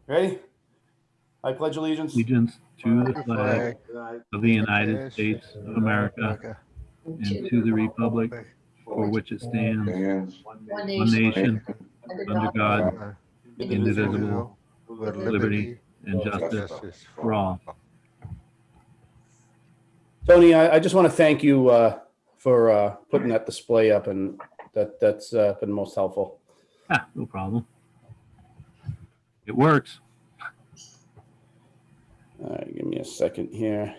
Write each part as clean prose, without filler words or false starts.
Ready? I pledge allegiance Allegiance to the flag of the United States of America and to the republic for which it stands, One one nation, nation, under God, indivisible, indivisible, with liberty and justice for all. Tony, I just want to thank you for putting that display up, and that's been most helpful. Ah, no problem. It works. All right, give me a second here.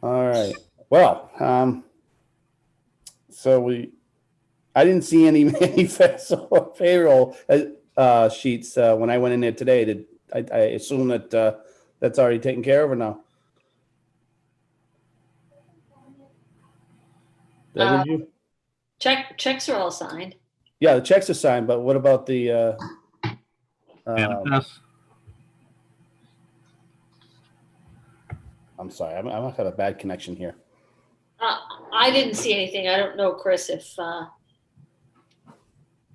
All right. Well, so I didn't see any manifest or payroll sheets when I went in there today. I assume that that's already taken care of or no? Did I lose you? checks are all signed. Yeah, the checks are signed, but what about the Manifest. I'm sorry, I must have a bad connection here. I didn't see anything. I don't know, Chris, if, I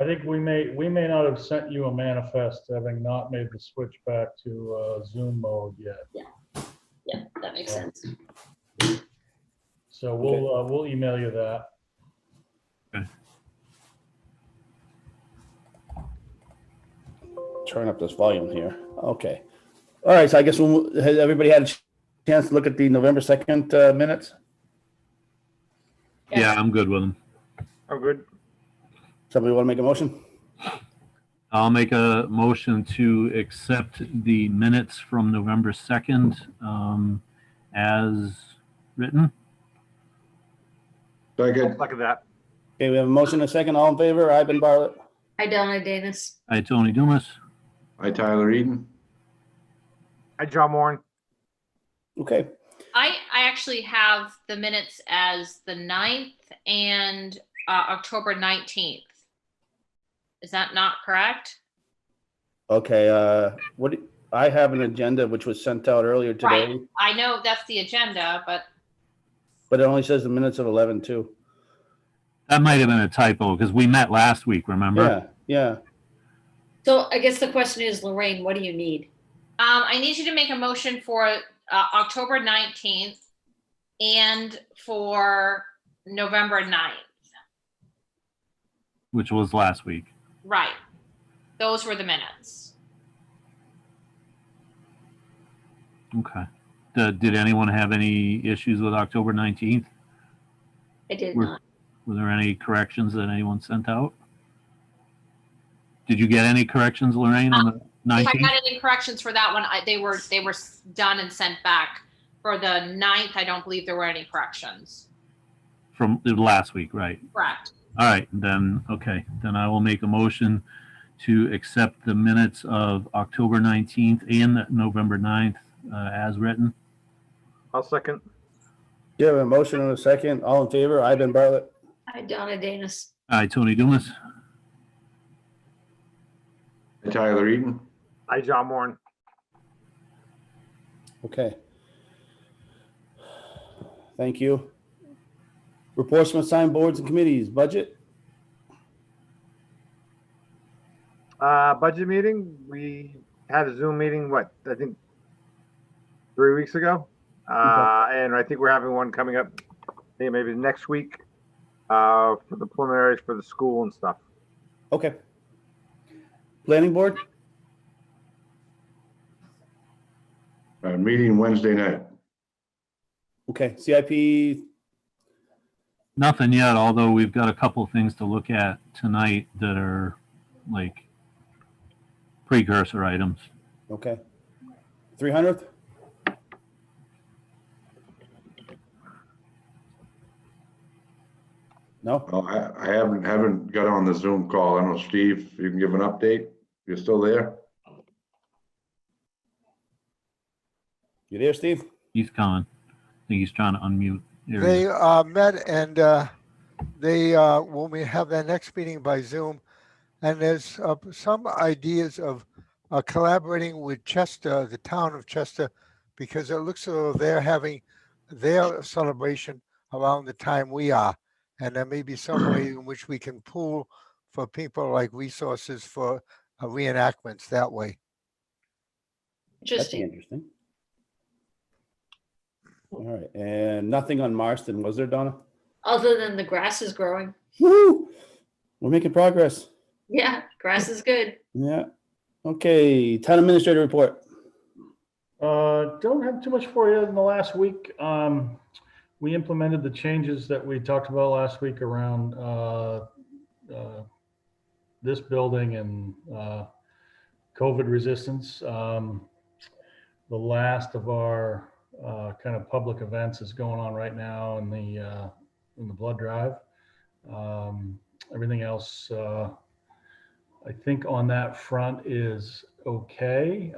think we may not have sent you a manifest, having not made the switch back to Zoom mode yet. yeah, that makes sense. So we'll email you that. Turn up this volume here. Okay. All right, so I guess has everybody had a chance to look at the November 2nd minutes? Yeah, I'm good with them. Oh, good. Somebody want to make a motion? I'll make a motion to accept the minutes from November 2nd as written. Look at that. Okay, we have a motion and a second. All in favor? Ivan Bartlett. Hi, Donna Danis. Hi, Tony Dumas. Hi, Tyler Eden. Hi, John Moran. Okay. I actually have the minutes as the 9th and October 19th. Is that not correct? Okay. I have an agenda which was sent out earlier today, Right. I know that's the agenda, but but it only says the minutes of 11/2. That might have been a typo because we met last week, remember? Yeah. So I guess the question is, Lorraine, what do you need? I need you to make a motion for October 19th and for November 9th. Which was last week. Right. Those were the minutes. Okay. Did anyone have any issues with October 19th? I did not. Were there any corrections that anyone sent out? Did you get any corrections, Lorraine, on the If I 19th? got any corrections for that one, they were done and sent back. For the 9th, I don't believe there were any corrections. From last week, right? Correct. All right, then, okay. Then I will make a motion to accept the minutes of October 19th and November 9th as written. I'll second. You have a motion and a second. All in favor? Ivan Bartlett. Hi, Donna Danis. Hi, Tony Dumas. Hi, Tyler Eden. Hi, John Moran. Okay. Thank you. Reports from assigned boards and committees. Budget. Budget meeting. We had a Zoom meeting, I think 3 weeks ago. And I think we're having one coming up maybe next week for the preliminaries for the school and stuff. Okay. Planning board. Meeting Wednesday night. Okay. CIP. Nothing yet, although we've got a couple of things to look at tonight that are like precursor items. Okay. 300th. No. Oh, I haven't got on the Zoom call. I don't know, Steve, you can give an update. You're still there? You there, Steve? He's coming. I think he's trying to unmute. There he They is. met and they will have their next meeting by Zoom. And there's some ideas of collaborating with Chester, the town of Chester, because it looks as though they're having their celebration around the time we are. And there may be some way in which we can pool for people like resources for reenactments that way. That'd be Interesting. interesting. All right, and nothing on Marston, was there, Donna? Other than the grass is growing. Woo! We're making progress. Yeah, grass is good. Yeah. Okay, town administrator report. Don't have too much for you in the last week. We implemented the changes that we talked about last week around this building and COVID resistance. The last of our kind of public events is going on right now in the blood drive. Everything else, I think on that front is okay.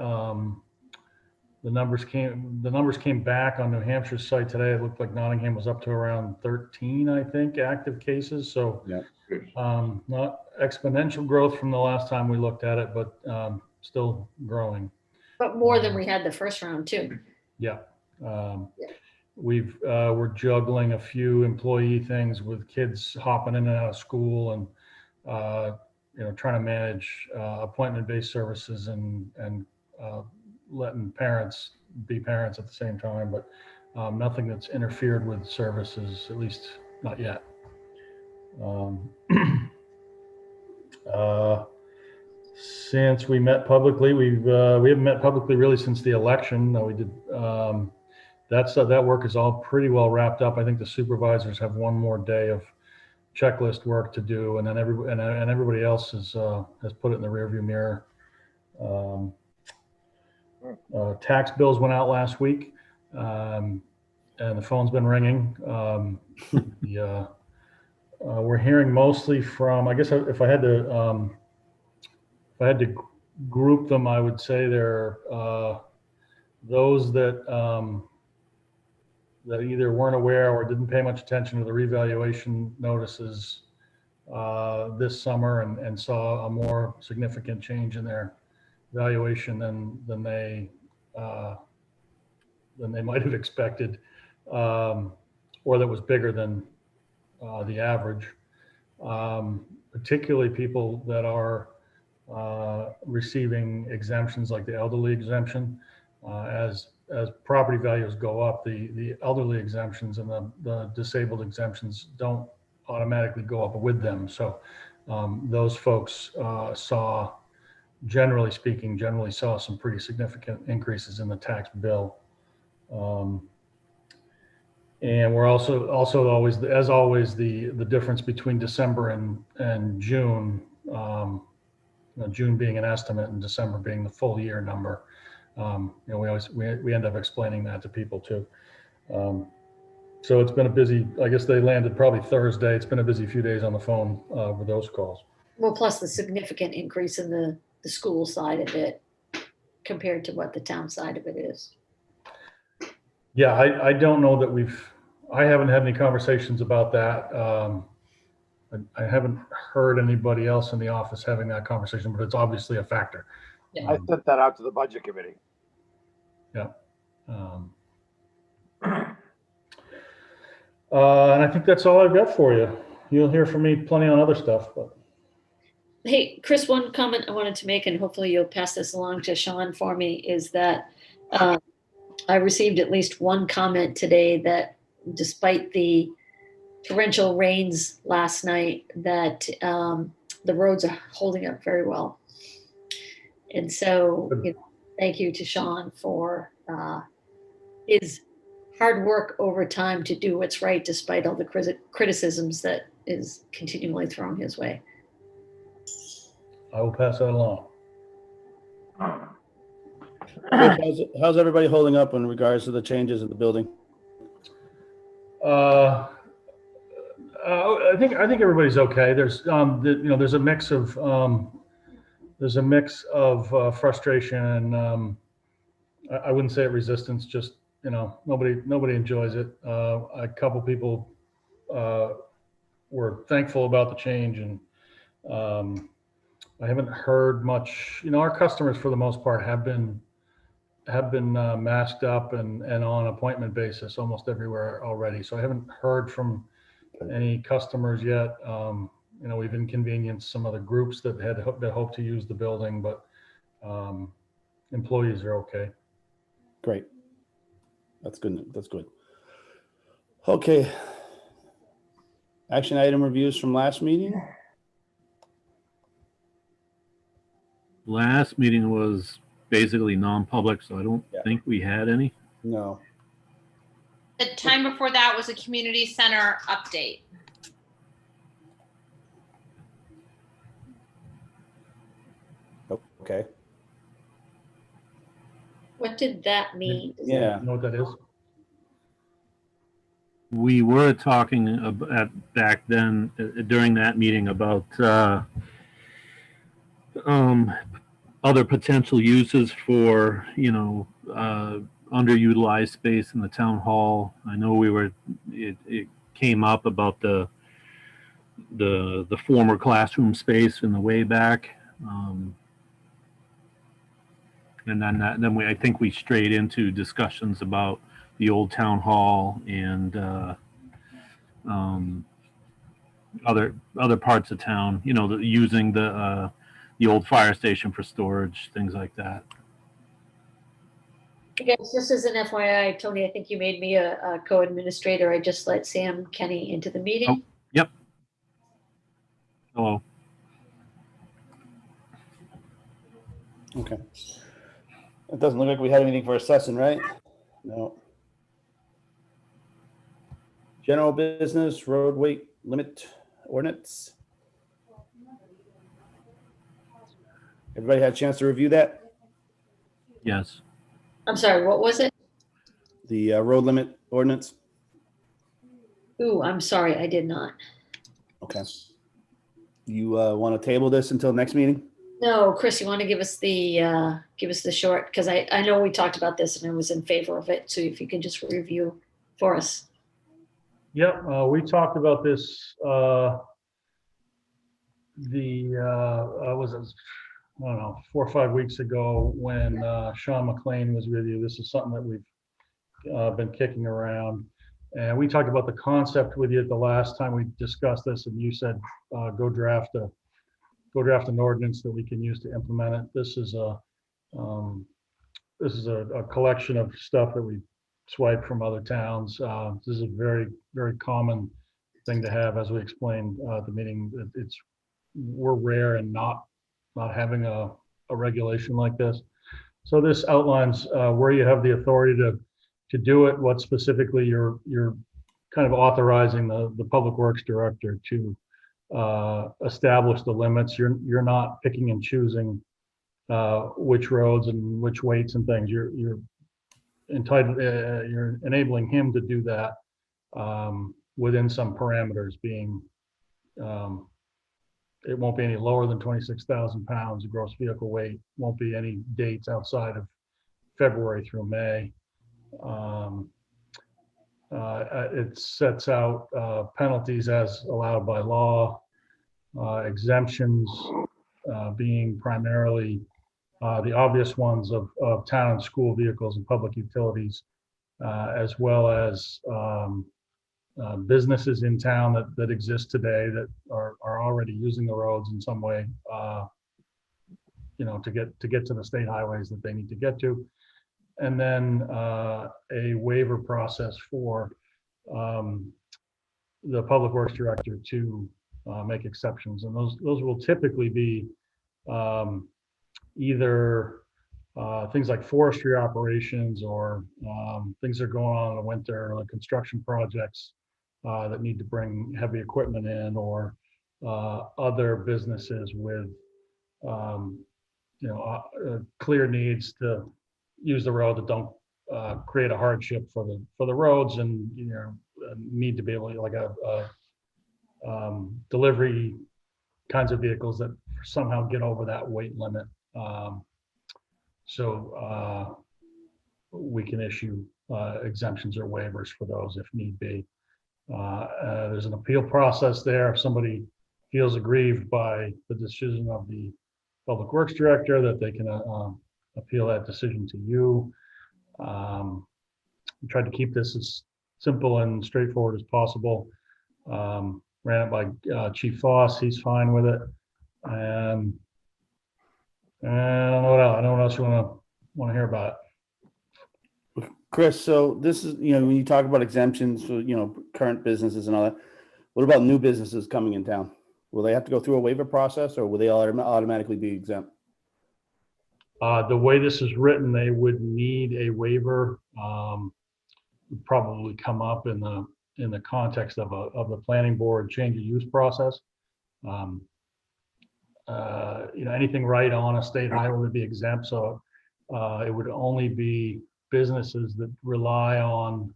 The numbers came back on New Hampshire's site today. It looked like Nottingham was up to around 13, I think, active cases. So Yeah. not exponential growth from the last time we looked at it, but still growing. But more than we had the first round too. Yeah. Yeah. We're juggling a few employee things with kids hopping in and out of school and, trying to manage appointment-based services and letting parents be parents at the same time, but nothing that's interfered with services, at least not yet. Since we met publicly, we haven't met publicly really since the election. We did that work is all pretty well wrapped up. I think the supervisors have one more day of checklist work to do, and then everybody else has put it in the rearview mirror. Tax bills went out last week, and the phone's been ringing. We're hearing mostly from, I guess if I had to group them, I would say they're those that either weren't aware or didn't pay much attention to the revaluation notices this summer and saw a more significant change in their valuation than they might have expected, or that was bigger than the average. Particularly people that are receiving exemptions like the elderly exemption. As property values go up, the elderly exemptions and the disabled exemptions don't automatically go up with them. So those folks generally saw some pretty significant increases in the tax bill. And we're also always, as always, the difference between December and June, June being an estimate and December being the full year number. We end up explaining that to people too. So it's been a busy, I guess they landed probably Thursday. It's been a busy few days on the phone with those calls. Well, plus the significant increase in the school side of it compared to what the town side of it is. Yeah, I don't know that I haven't had any conversations about that. I haven't heard anybody else in the office having that conversation, but it's obviously a factor. Yeah. I sent that out to the budget committee. Yeah. And I think that's all I've got for you. You'll hear from me plenty on other stuff, but. Hey, Chris, one comment I wanted to make, and hopefully you'll pass this along to Sean for me, is that I received at least one comment today that despite the torrential rains last night, that the roads are holding up very well. And so, thank you to Sean for his hard work over time to do what's right, despite all the criticisms that is continually thrown his way. I will pass that along. How's everybody holding up in regards to the changes in the building? I think everybody's okay. There's there's a mix of frustration and I wouldn't say resistance. Just nobody enjoys it. A couple people were thankful about the change, and I haven't heard much. Our customers for the most part have been masked up and on appointment basis almost everywhere already. So I haven't heard from any customers yet. We've inconvenienced some other groups that hope to use the building, but employees are okay. Great. That's good. That's good. Okay. Action item reviews from last meeting. Last meeting was basically non-public, so I don't Yeah. think we had any. No. The time before that was a community center update. Okay. What did that mean? Yeah. You know what that is? We were talking back then during that meeting about other potential uses for, underutilized space in the town hall. I know it came up about the former classroom space in the way back. And then I think we strayed into discussions about the old town hall and other parts of town, using the old fire station for storage, things like that. I guess just as an FYI, Tony, I think you made me a co-administrator. I just let Sam Kenny into the meeting. Yep. Hello. Okay. It doesn't look like we had anything for assessing, right? No. General business, road weight limit ordinance. Everybody had a chance to review that? Yes. I'm sorry, what was it? The road limit ordinance? Ooh, I'm sorry, I did not. Okay. You want to table this until next meeting? No, Chris, you want to give us the short, because I know we talked about this and I was in favor of it. So if you can just review for us. Yep, we talked about this, was it, I don't know, 4 or 5 weeks ago when Sean McLean was with you. This is something that we've been kicking around. And we talked about the concept with you the last time we discussed this, and you said, go draft an ordinance that we can use to implement it. This is a collection of stuff that we swiped from other towns. This is a very, very common thing to have, as we explained at the meeting. We're rare in not having a regulation like this. So this outlines where you have the authority to do it, what specifically you're kind of authorizing the Public Works Director to establish the limits. You're not picking and choosing which roads and which weights and things. You're entitled. You're enabling him to do that within some parameters. Being it won't be any lower than 26,000 pounds of gross vehicle weight. Won't be any dates outside of February through May. It sets out penalties as allowed by law, exemptions being primarily the obvious ones of town and school vehicles and public utilities, as well as businesses in town that exist today that are already using the roads in some way, to get to the state highways that they need to get to. And then a waiver process for the Public Works Director to make exceptions. And those will typically be either things like forestry operations or things that are going on in the winter, like construction projects that need to bring heavy equipment in, or other businesses with clear needs to use the road that don't create a hardship for the roads, and need to be able to, like delivery kinds of vehicles that somehow get over that weight limit. So we can issue exemptions or waivers for those if need be. There's an appeal process there. If somebody feels aggrieved by the decision of the Public Works Director, that they can appeal that decision to you. We tried to keep this as simple and straightforward as possible. Ran it by Chief Foss. He's fine with it. And I don't know what else you want to hear about it. Chris, so this is, when you talk about exemptions for, current businesses and all that, what about new businesses coming in town? Will they have to go through a waiver process or will they automatically be exempt? The way this is written, they would need a waiver. Would probably come up in the context of the planning board change of use process. Anything right on a state highway would be exempt. So it would only be businesses that rely on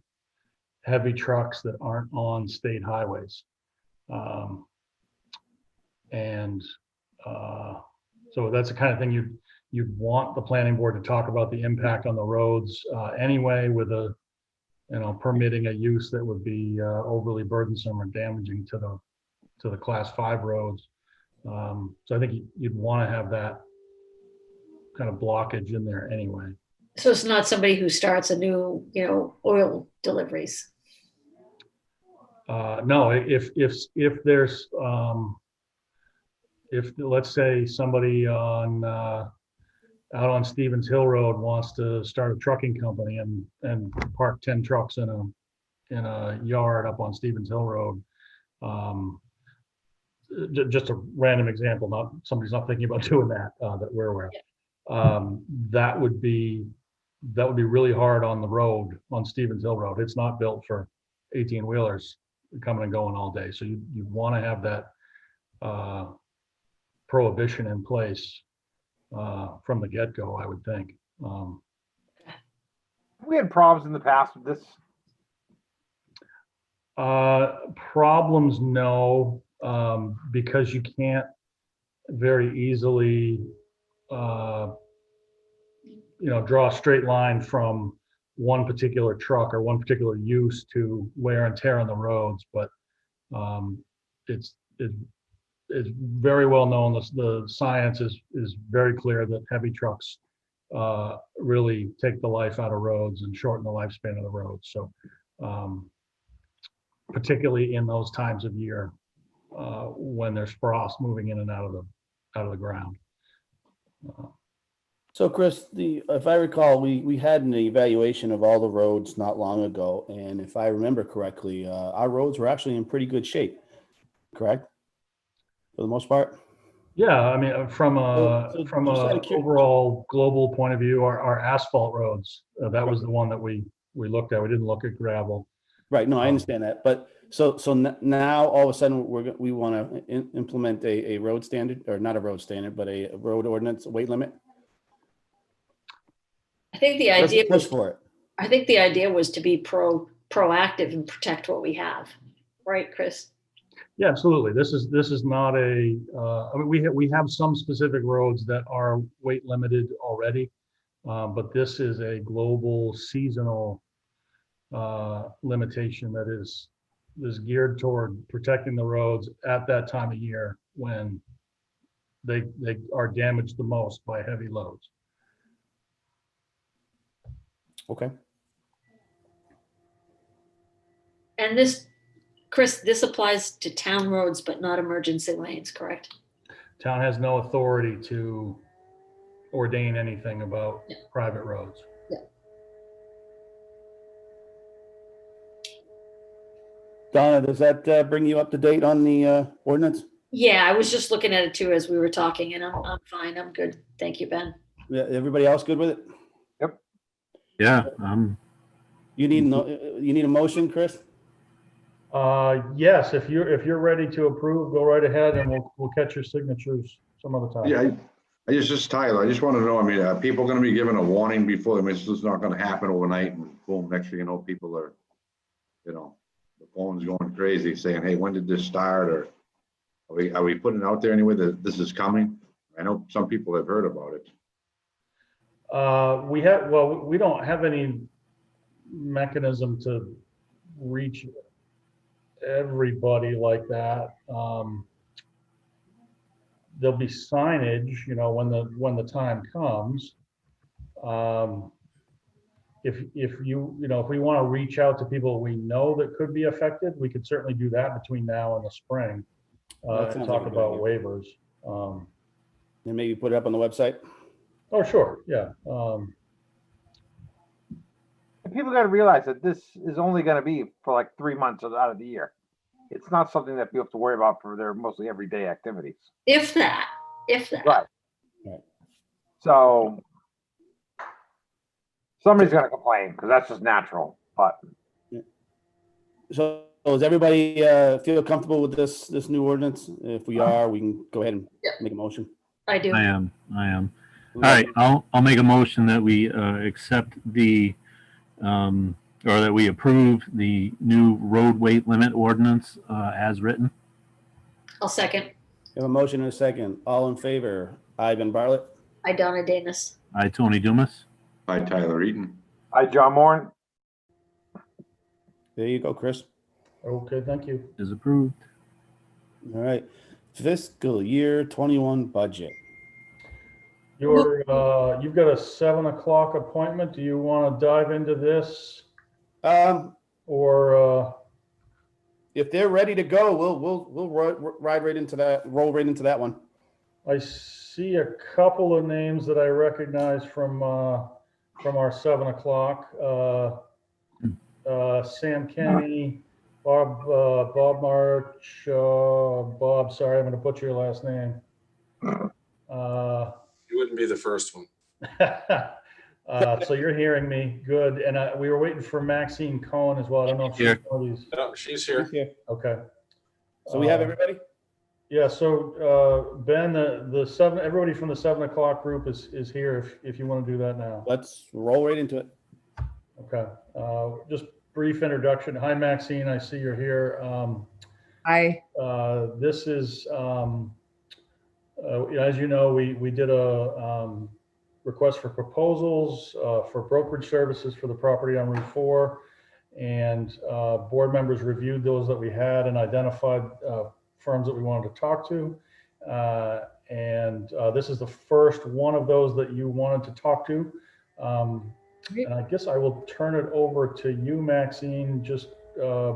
heavy trucks that aren't on state highways. So that's the kind of thing you'd want the planning board to talk about the impact on the roads anyway, with permitting a use that would be overly burdensome or damaging to the class 5 roads. So I think you'd want to have that kind of blockage in there anyway. So it's not somebody who starts a new, oil deliveries. No, if there's if let's say somebody out on Stevens Hill Road wants to start a trucking company and park 10 trucks in a yard up on Stevens Hill Road. Just a random example, somebody's not thinking about doing that that we're aware of. That would be really hard on the road, on Stevens Hill Road. It's not built for 18 wheelers coming and going all day. So you want to have that prohibition in place from the get-go, I would think. We had problems in the past with this. Problems, no, because you can't very easily, draw a straight line from one particular truck or one particular use to wear and tear on the roads. But it's very well known. The science is very clear that heavy trucks really take the life out of roads and shorten the lifespan of the roads. So particularly in those times of year when there's frost moving in and out of the ground. So Chris, if I recall, we had an evaluation of all the roads not long ago. And if I remember correctly, our roads were actually in pretty good shape, correct? For the most part? Yeah, I mean, from a overall global point of view, our asphalt roads, that was the one that we looked at. We didn't look at gravel. Right. No, I understand that. But so now all of a sudden we want to implement a road standard, or not a road standard, but a road ordinance, a weight limit. I think the idea Let's push for it. I think the idea was to be proactive and protect what we have, right, Chris? Yeah, absolutely. This is not a. I mean, we have some specific roads that are weight limited already, but this is a global seasonal limitation that is geared toward protecting the roads at that time of year when they are damaged the most by heavy loads. Okay. And this, Chris, this applies to town roads, but not emergency lanes, correct? Town has no authority to ordain anything about private roads. Yeah. Donna, does that bring you up to date on the ordinance? Yeah, I was just looking at it too as we were talking, and I'm fine. I'm good. Thank you, Ben. Yeah, everybody else good with it? Yeah, You need a motion, Chris? Yes, if you're ready to approve, go right ahead, and we'll catch your signatures some other time. Yeah, Tyler, I just want to know, I mean, are people going to be given a warning before? I mean, this is not going to happen overnight and boom, next thing you know, people are, the phone's going crazy saying, hey, when did this start? Or are we putting it out there anyway that this is coming? I know some people have heard about it. We don't have any mechanism to reach everybody like that. There'll be signage, when the time comes. If we want to reach out to people we know that could be affected, we could certainly do that between now and the spring and talk about waivers. And maybe put it up on the website? Oh, sure, yeah. People got to realize that this is only going to be for like 3 months out of the year. It's not something that people have to worry about for their mostly everyday activities. If that. Right. Right. So somebody's going to complain because that's just natural. But So does everybody feel comfortable with this new ordinance? If we are, we can go ahead and Yeah. make a motion. I do. I am. All right, I'll make a motion that we accept the, or that we approve the new road weight limit ordinance as written. I'll second. We have a motion and a second. All in favor? Ivan Bartlett. I, Donna Danis. I, Tony Dumas. Hi, Tyler Eaton. hi, John Moore. There you go, Chris. Okay, thank you. Is approved. All right. Fiscal year 21 budget. You've got a 7 o'clock appointment. Do you want to dive into this or? If they're ready to go, we'll ride right into that, roll right into that one. I see a couple of names that I recognize from our 7 o'clock. Sam Kenny, Bob March, Bob, sorry, I'm going to butcher your last name. You wouldn't be the first one. So you're hearing me, good. And we were waiting for Maxine Cohen as well. I don't know if she's one of these. No, she's here. Okay. So we have everybody? Yeah, so Ben, the 7, everybody from the 7 o'clock group is here if you want to do that now. Let's roll right into it. Okay. Just brief introduction. Hi, Maxine. I see you're here. Hi. This is, as you know, we did a request for proposals for brokerage services for the property on Route 4. And board members reviewed those that we had and identified firms that we wanted to talk to. And this is the first one of those that you wanted to talk to. And I guess I will turn it over to you, Maxine, just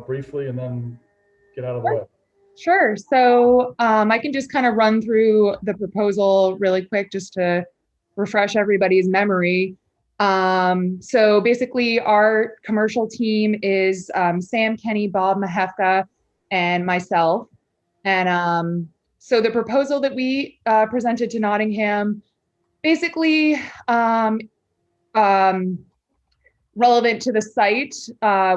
briefly, and then get out of the way. Sure. So I can just kind of run through the proposal really quick just to refresh everybody's memory. So basically our commercial team is Sam Kenny, Bob Mahefka, and myself. And so the proposal that we presented to Nottingham, basically relevant to the site,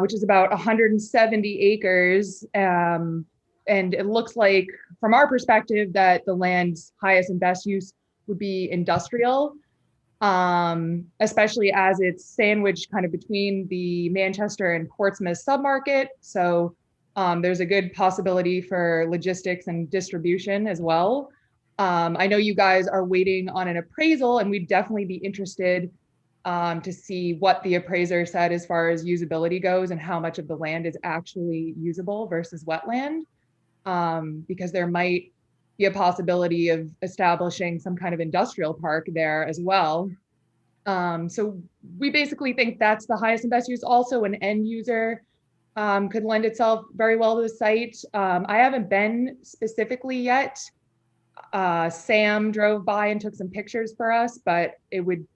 which is about 170 acres. And it looks like, from our perspective, that the land's highest and best use would be industrial, especially as it's sandwiched kind of between the Manchester and Portsmouth submarket. So there's a good possibility for logistics and distribution as well. I know you guys are waiting on an appraisal, and we'd definitely be interested to see what the appraiser said as far as usability goes and how much of the land is actually usable versus wetland, because there might be a possibility of establishing some kind of industrial park there as well. So we basically think that's the highest and best use. Also, an end user could lend itself very well to the site. I haven't been specifically yet. Sam drove by and took some pictures for us, but it would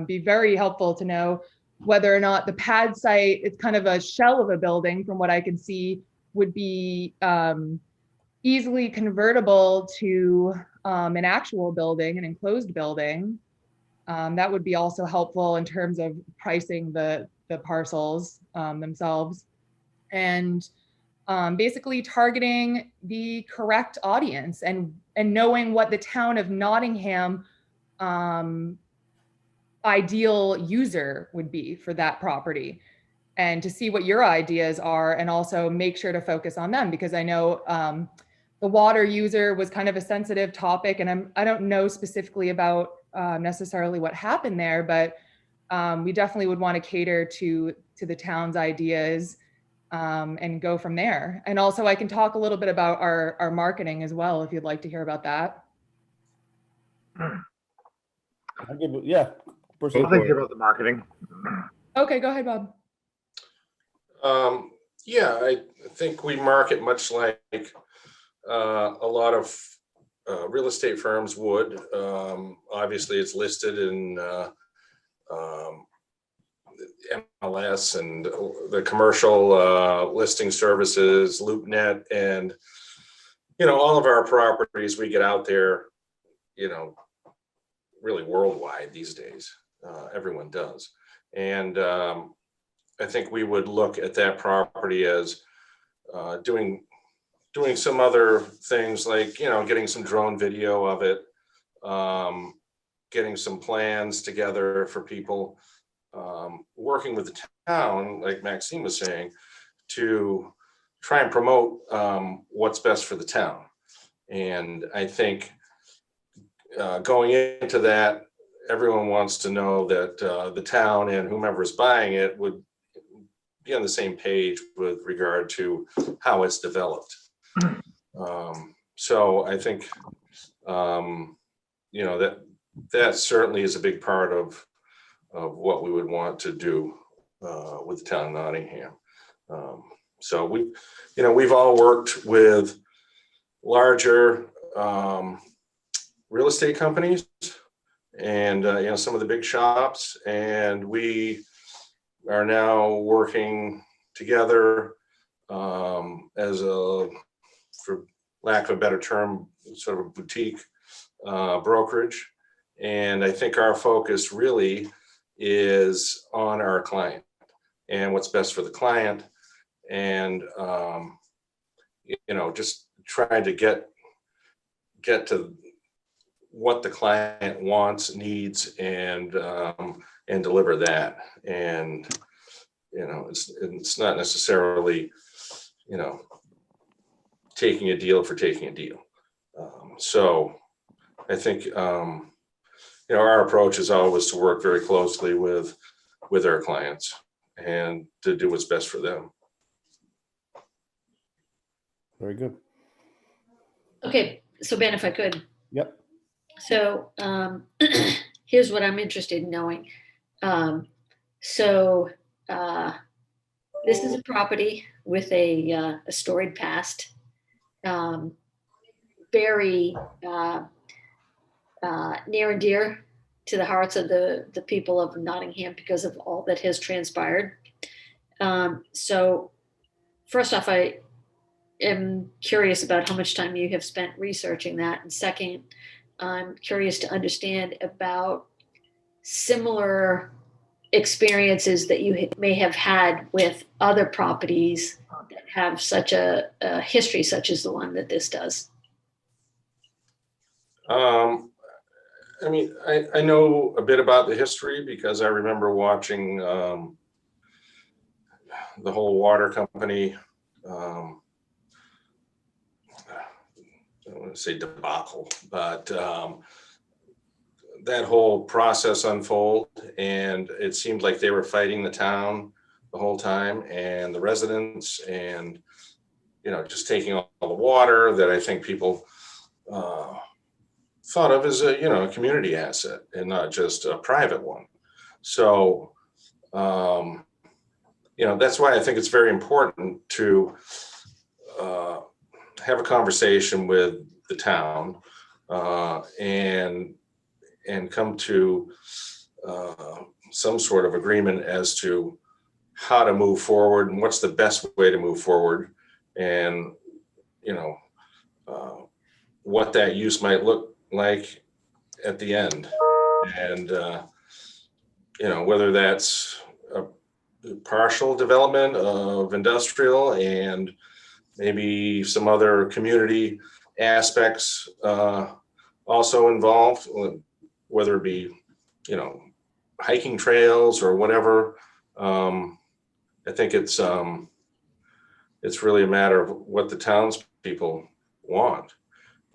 be very helpful to know whether or not the pad site, it's kind of a shell of a building from what I can see, would be easily convertible to an actual building, an enclosed building. That would be also helpful in terms of pricing the parcels themselves, and basically targeting the correct audience and knowing what the town of Nottingham ideal user would be for that property, and to see what your ideas are, and also make sure to focus on them, because I know the water user was kind of a sensitive topic, and I don't know specifically about necessarily what happened there, but we definitely would want to cater to the town's ideas and go from there. And also I can talk a little bit about our marketing as well, if you'd like to hear about that. Yeah. I'll think about the marketing. Okay, go ahead, Bob. Yeah, I think we market much like a lot of real estate firms would. Obviously, it's listed in MLS and the commercial listing services, LoopNet, and all of our properties we get out there, really worldwide these days. Everyone does, and I think we would look at that property as doing some other things like getting some drone video of it, getting some plans together for people, working with the town, like Maxine was saying, to try and promote what's best for the town. And I think going into that, everyone wants to know that the town and whomever is buying it would be on the same page with regard to how it's developed. So I think that certainly is a big part of what we would want to do with the town of Nottingham. So we've all worked with larger real estate companies and some of the big shops, and we are now working together as a, for lack of a better term, sort of a boutique brokerage. And I think our focus really is on our client and what's best for the client, and just trying to get to what the client wants, needs, and deliver that. And it's not necessarily taking a deal for taking a deal. So I think our approach is always to work very closely with our clients and to do what's best for them. Very good. Okay, so Ben, if I could. Yep. So here's what I'm interested in knowing. This is a property with a storied past, very near and dear to the hearts of the people of Nottingham because of all that has transpired. So first off, I am curious about how much time you have spent researching that. And second, I'm curious to understand about similar experiences that you may have had with other properties that have such a history such as the one that this does. I mean, I know a bit about the history because I remember watching the whole water company, I don't want to say debacle, but that whole process unfold, and it seemed like they were fighting the town the whole time and the residents, and just taking all the water that I think people thought of as a community asset and not just a private one. So that's why I think it's very important to have a conversation with the town and come to some sort of agreement as to how to move forward and what's the best way to move forward, and what that use might look like at the end, and whether that's a partial development of industrial and maybe some other community aspects also involved, whether it be hiking trails or whatever. I think it's really a matter of what the townspeople want.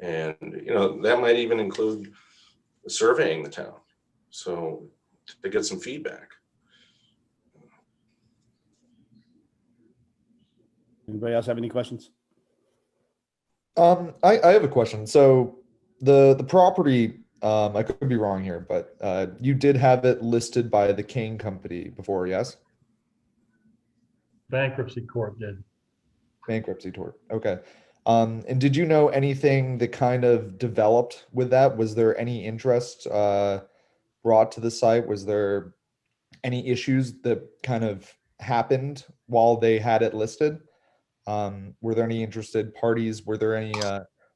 And, that might even include surveying the town. So to get some feedback. Anybody else have any questions? I have a question. So the property, I could be wrong here, but you did have it listed by the Kane Company before, yes? Bankruptcy court did. Bankruptcy court. Okay. And did you know anything that kind of developed with that? Was there any interest brought to the site? Was there any issues that kind of happened while they had it listed? Were there any interested parties? Were there any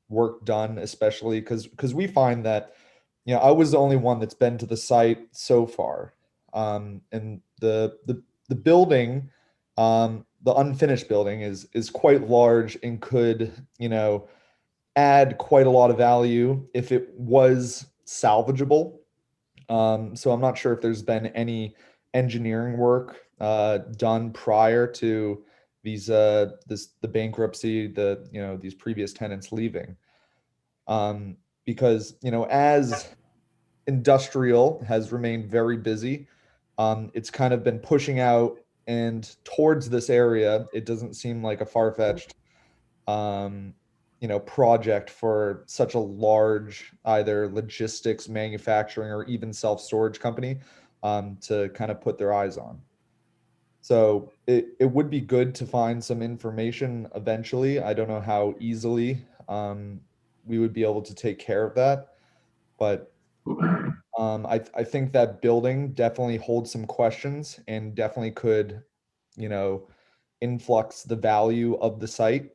work done, especially because we find that, you know, I was the only one that's been to the site so far, and the building, the unfinished building is quite large and could, you know, add quite a lot of value if it was salvageable. So I'm not sure if there's been any engineering work done prior to the bankruptcy, these previous tenants leaving. Because, you know, as industrial has remained very busy, it's kind of been pushing out and towards this area. It doesn't seem like a far-fetched project for such a large either logistics, manufacturing, or even self-storage company to kind of put their eyes on. So it would be good to find some information eventually. I don't know how easily we would be able to take care of that, but I think that building definitely holds some questions and definitely could, you know, influx the value of the site.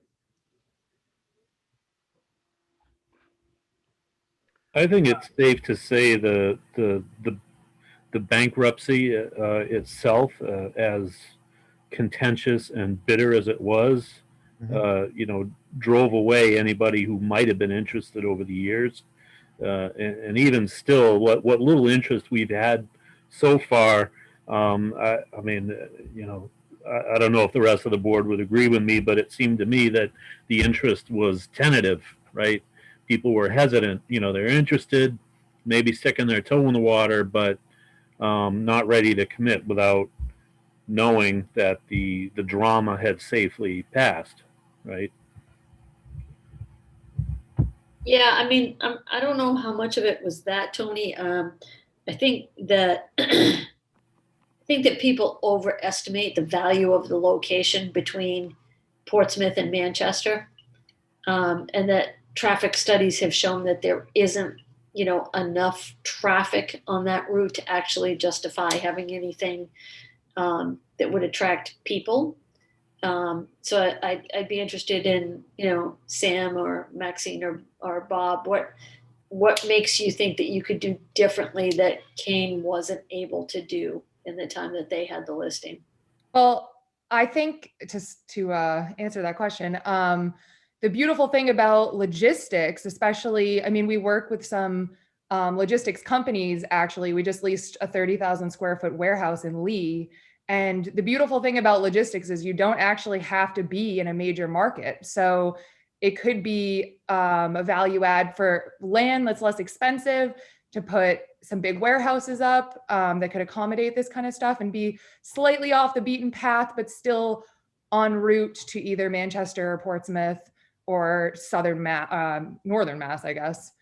I think it's safe to say the bankruptcy itself, as contentious and bitter as it was, drove away anybody who might have been interested over the years. And even still, what little interest we've had so far, I mean, I don't know if the rest of the board would agree with me, but it seemed to me that the interest was tentative, right? People were hesitant, they're interested, maybe sticking their toe in the water, but not ready to commit without knowing that the drama had safely passed, right? Yeah, I mean, I don't know how much of it was that, Tony. I think that people overestimate the value of the location between Portsmouth and Manchester, and that traffic studies have shown that there isn't, enough traffic on that route to actually justify having anything that would attract people. So I'd be interested in, Sam or Maxine or Bob, what makes you think that you could do differently that Kane wasn't able to do in the time that they had the listing? Well, I think to answer that question, the beautiful thing about logistics, especially, I mean, we work with some logistics companies. Actually, we just leased a 30,000 square foot warehouse in Lee. And the beautiful thing about logistics is you don't actually have to be in a major market. So it could be a value add for land that's less expensive to put some big warehouses up that could accommodate this kind of stuff and be slightly off the beaten path, but still en route to either Manchester or Portsmouth or Northern Mass, I guess.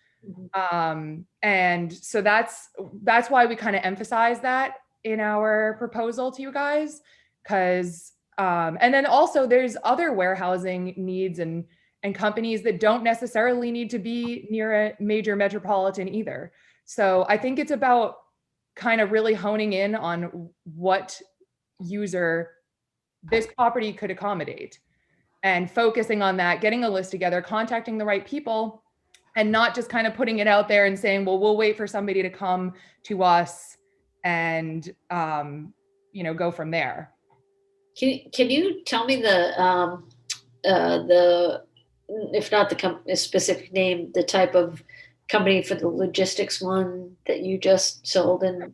And so that's why we kind of emphasize that in our proposal to you guys, because and then also there's other warehousing needs and companies that don't necessarily need to be near a major metropolitan either. So I think it's about kind of really honing in on what user this property could accommodate and focusing on that, getting a list together, contacting the right people, and not just kind of putting it out there and saying, well, we'll wait for somebody to come to us and, go from there. Can you tell me the if not the specific name, the type of company for the logistics one that you just sold? And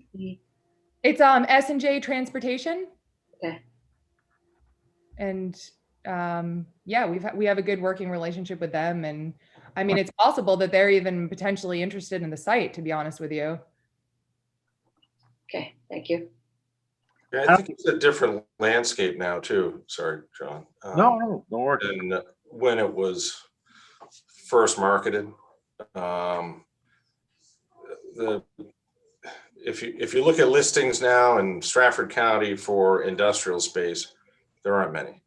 it's S&J Transportation. Okay. And yeah, we have a good working relationship with them, and I mean, it's possible that they're even potentially interested in the site, to be honest with you. Okay, thank you. Yeah, I think it's a different landscape now too. Sorry, John. No worries. And when it was first marketed, if you look at listings now in Stratford County for industrial space, there aren't many,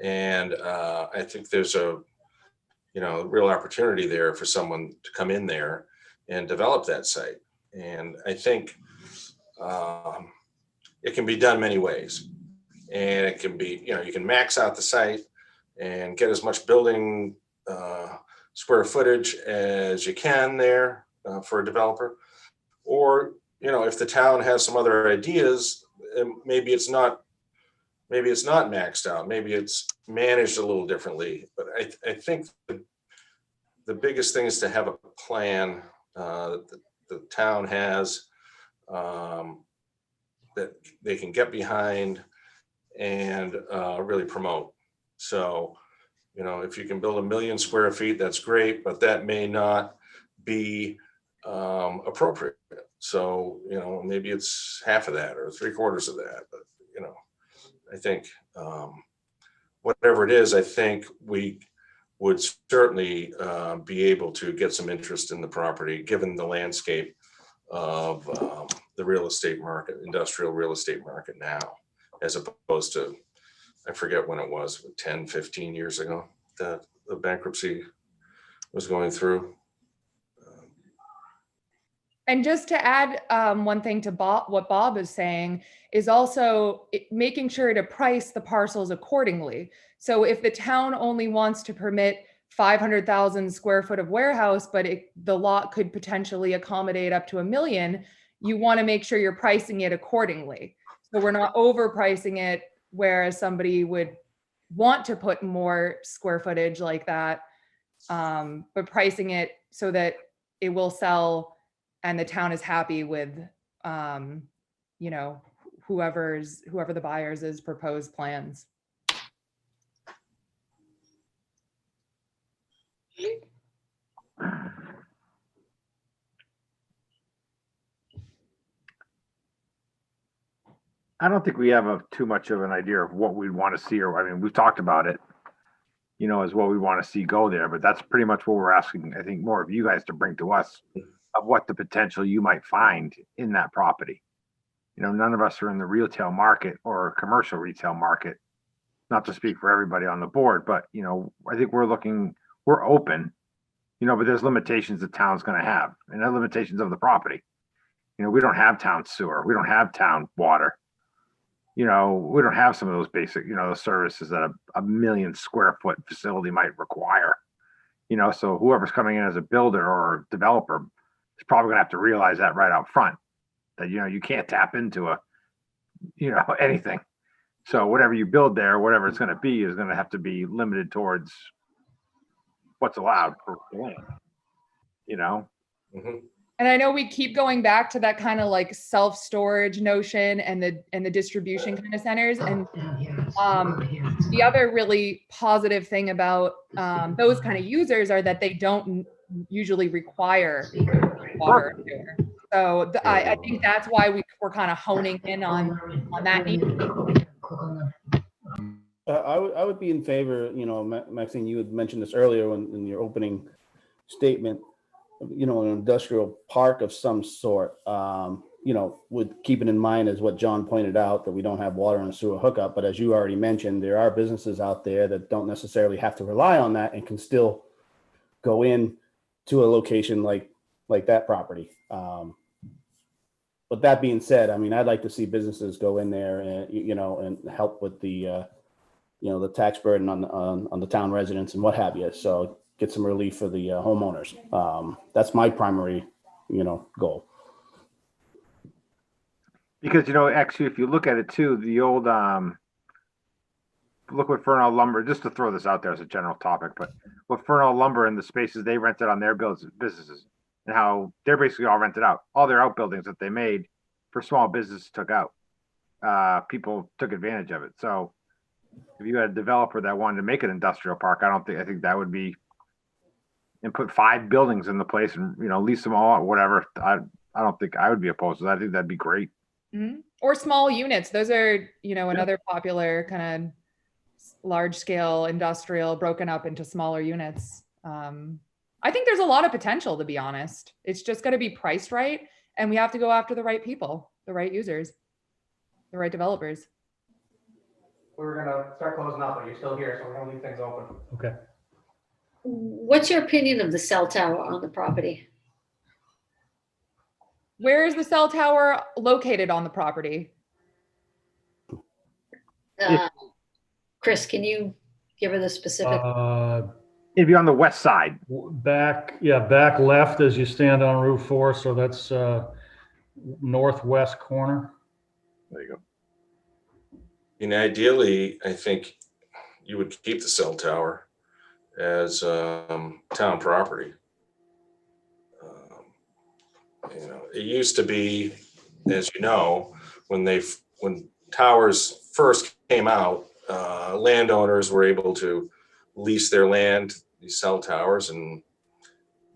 and I think there's a real opportunity there for someone to come in there and develop that site. And I think it can be done many ways. And it can be, you can max out the site and get as much building square footage as you can there for a developer. Or, if the town has some other ideas, maybe it's not maxed out. Maybe it's managed a little differently. But I think the biggest thing is to have a plan that the town has that they can get behind and really promote. So, if you can build 1 million square feet, that's great, but that may not be appropriate. So, maybe it's half of that or 3/4 of that, but, I think whatever it is, I think we would certainly be able to get some interest in the property, given the landscape of the real estate market, industrial real estate market now, as opposed to, I forget when it was, 10, 15 years ago that the bankruptcy was going through. And just to add one thing to what Bob is saying is also making sure to price the parcels accordingly. So if the town only wants to permit 500,000 square foot of warehouse, but the lot could potentially accommodate up to 1 million, you want to make sure you're pricing it accordingly. So we're not overpricing it, whereas somebody would want to put more square footage like that, but pricing it so that it will sell and the town is happy with, whoever the buyers' proposed plans. I don't think we have too much of an idea of what we'd want to see, or, I mean, we've talked about it, as what we want to see go there, but that's pretty much what we're asking, I think, more of you guys to bring to us of what the potential you might find in that property. None of us are in the retail market or commercial retail market, not to speak for everybody on the board, but, I think we're open, but there's limitations the town's going to have, and there are limitations of the property. We don't have town sewer. We don't have town water. We don't have some of those basic, the services that a 1 million square foot facility might require. So whoever's coming in as a builder or developer is probably gonna have to realize that right out front, that, you can't tap into anything. So whatever you build there, whatever it's gonna be, is gonna have to be limited towards what's allowed for land, Mm-hmm. And I know we keep going back to that kind of like self-storage notion and the distribution kind of centers. And the other really positive thing about those kind of users are that they don't usually require water. So I think that's why we're kind of honing in on that need. I would be in favor, Maxine, you had mentioned this earlier in your opening statement, an industrial park of some sort, with keeping in mind, as what John pointed out, that we don't have water and sewer hookup. But as you already mentioned, there are businesses out there that don't necessarily have to rely on that and can still go in to a location like that property. But that being said, I mean, I'd like to see businesses go in there and, and help with the, the tax burden on the town residents and what have you. So get some relief for the homeowners. That's my primary, goal. Because, actually, if you look at it too, the old, look what Fernald Lumber, just to throw this out there as a general topic, but what Fernald Lumber and the spaces they rented on their businesses, and how they're basically all rented out. All their outbuildings that they made for small business took out. People took advantage of it. So if you had a developer that wanted to make an industrial park, I think that would be, and put 5 buildings in the place and, lease them all out, whatever. I don't think I would be opposed to that. I think that'd be great. Mm-hmm. Or small units. Those are, another popular kind of large scale industrial broken up into smaller units. I think there's a lot of potential, to be honest. It's just got to be priced right. And we have to go after the right people, the right users, the right developers. We're going to start closing up, but you're still here, so we're going to leave things open. Okay. What's your opinion of the cell tower on the property? Where is the cell tower located on the property? Chris, can you give her the specific? It'd be on the west side. Back left as you stand on Route 4. So that's northwest corner. There you go. And ideally, I think you would keep the cell tower as town property. It used to be, as you know, when towers first came out, landowners were able to lease their land, these cell towers, and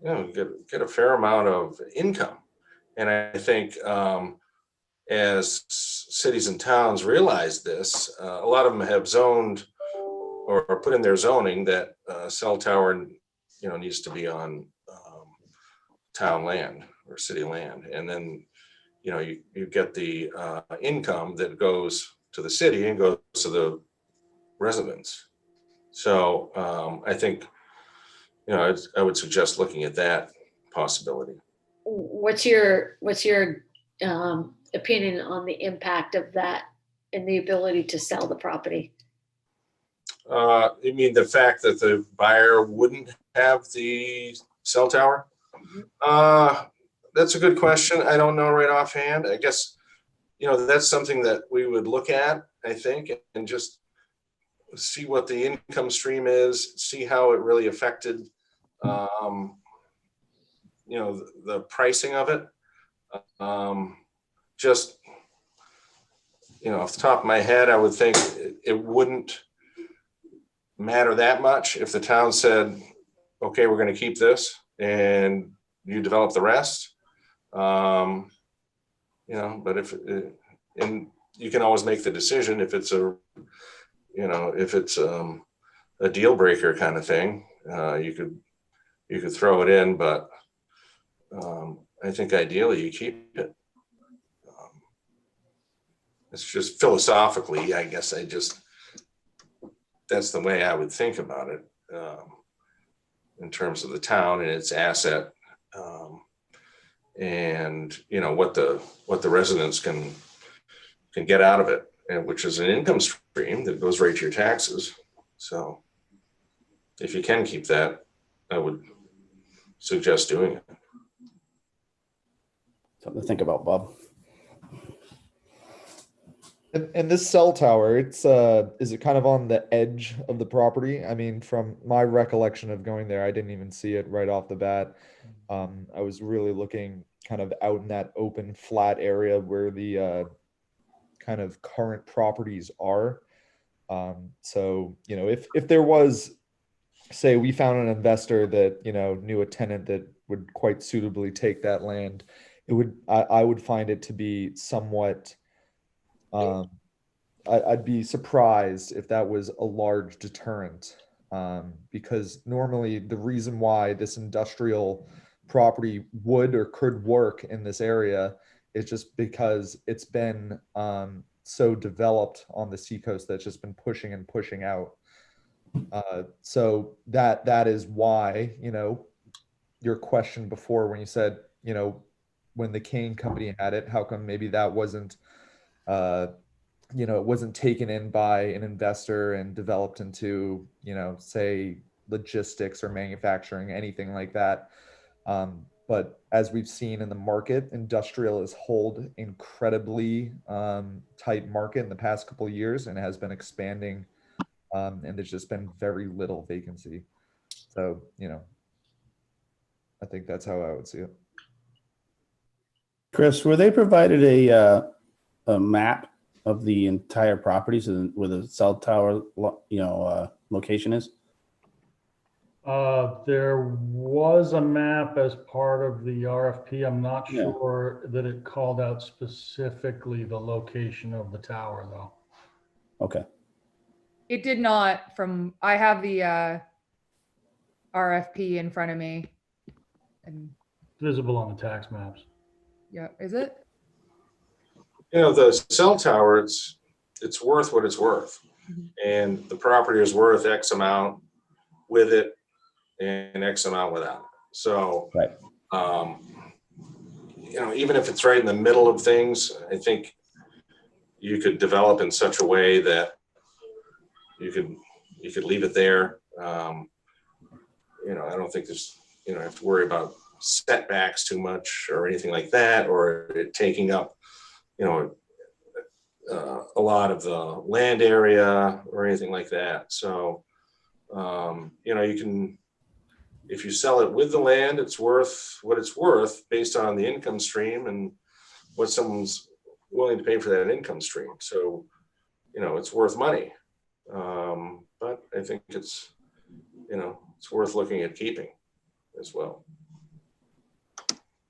get a fair amount of income. And I think as cities and towns realize this, a lot of them have zoned or put in their zoning that cell tower, needs to be on town land or city land. And then, you get the income that goes to the city and goes to the residents. So I think, I would suggest looking at that possibility. What's your opinion on the impact of that and the ability to sell the property? You mean the fact that the buyer wouldn't have the cell tower? That's a good question. I don't know right offhand. I guess, that's something that we would look at, I think, and just see what the income stream is, see how it really affected, the pricing of it. Just, off the top of my head, I would think it wouldn't matter that much if the town said, okay, we're going to keep this and you develop the rest. But and you can always make the decision if it's a deal breaker kind of thing, you could throw it in, but I think ideally you keep it. It's just philosophically, I guess that's the way I would think about it, in terms of the town and its asset, and what the residents can get out of it, and which is an income stream that goes right to your taxes. So if you can keep that, I would suggest doing it. Something to think about, Bob. And this cell tower, is it kind of on the edge of the property? I mean, from my recollection of going there, I didn't even see it right off the bat. I was really looking kind of out in that open, flat area where the kind of current properties are. So, if there was, say, we found an investor that, knew a tenant that would quite suitably take that land, I would find it to be somewhat, I'd be surprised if that was a large deterrent, because normally the reason why this industrial property would or could work in this area is just because it's been so developed on the seacoast that's just been pushing and pushing out. So that is why, your question before when you said, when the Kane company had it, how come maybe that wasn't, it wasn't taken in by an investor and developed into, say, logistics or manufacturing, anything like that. But as we've seen in the market, industrial has held incredibly tight market in the past couple of years and has been expanding, and there's just been very little vacancy. So, I think that's how I would see it. Chris, were they provided a map of the entire properties and where the cell tower, location is? There was a map as part of the RFP. I'm not Yeah. sure that it called out specifically the location of the tower, though. Okay. It did not. I have the RFP in front of me, and Visible on the tax maps. yeah, is it? The cell tower, it's worth what it's worth. Mhm. And the property is worth X amount with it and X amount without it. So, Right. Even if it's right in the middle of things, I think you could develop in such a way that you could leave it there. I don't think there's, have to worry about setbacks too much or anything like that, or it taking up, a lot of the land area or anything like that. So, you can, if you sell it with the land, it's worth what it's worth based on the income stream and what someone's willing to pay for that income stream. So, it's worth money. But I think it's worth looking at keeping as well.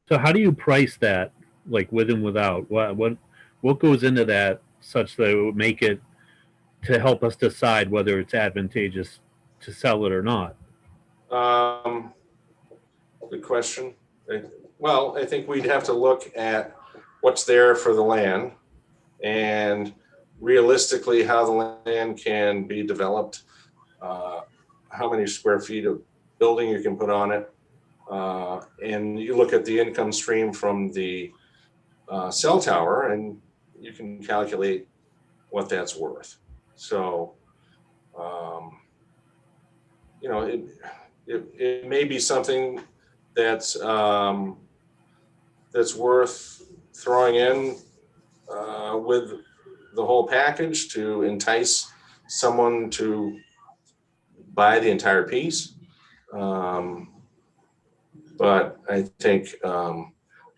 So how do you price that, like with and without? What goes into that such that it would make it to help us decide whether it's advantageous to sell it or not? Good question. Well, I think we'd have to look at what's there for the land and realistically how the land can be developed, how many square feet of building you can put on it. And you look at the income stream from the cell tower and you can calculate what that's worth. So, it may be something that's worth throwing in with the whole package to entice someone to buy the entire piece. But I think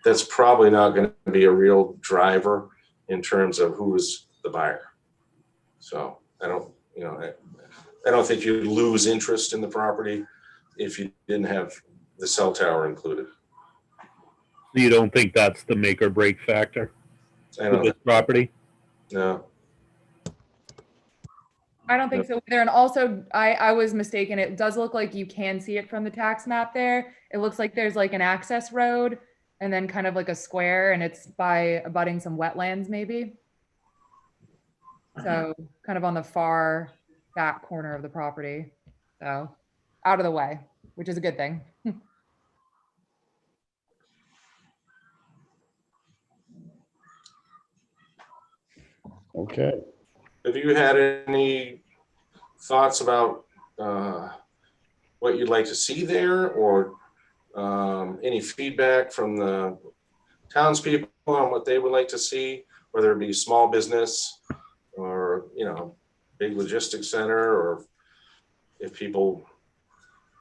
that's probably not going to be a real driver in terms of who's the buyer. So I don't think you'd lose interest in the property if you didn't have the cell tower included. You don't think that's the make or break factor with this property? No. I don't think so either. And also, I was mistaken. It does look like you can see it from the tax map there. It looks like there's like an access road and then kind of like a square, and it's by abutting some wetlands maybe. So kind of on the far back corner of the property. So out of the way, which is a good thing. Okay. Have you had any thoughts about what you'd like to see there, or any feedback from the townspeople on what they would like to see, whether it be small business or, big logistics center, or if people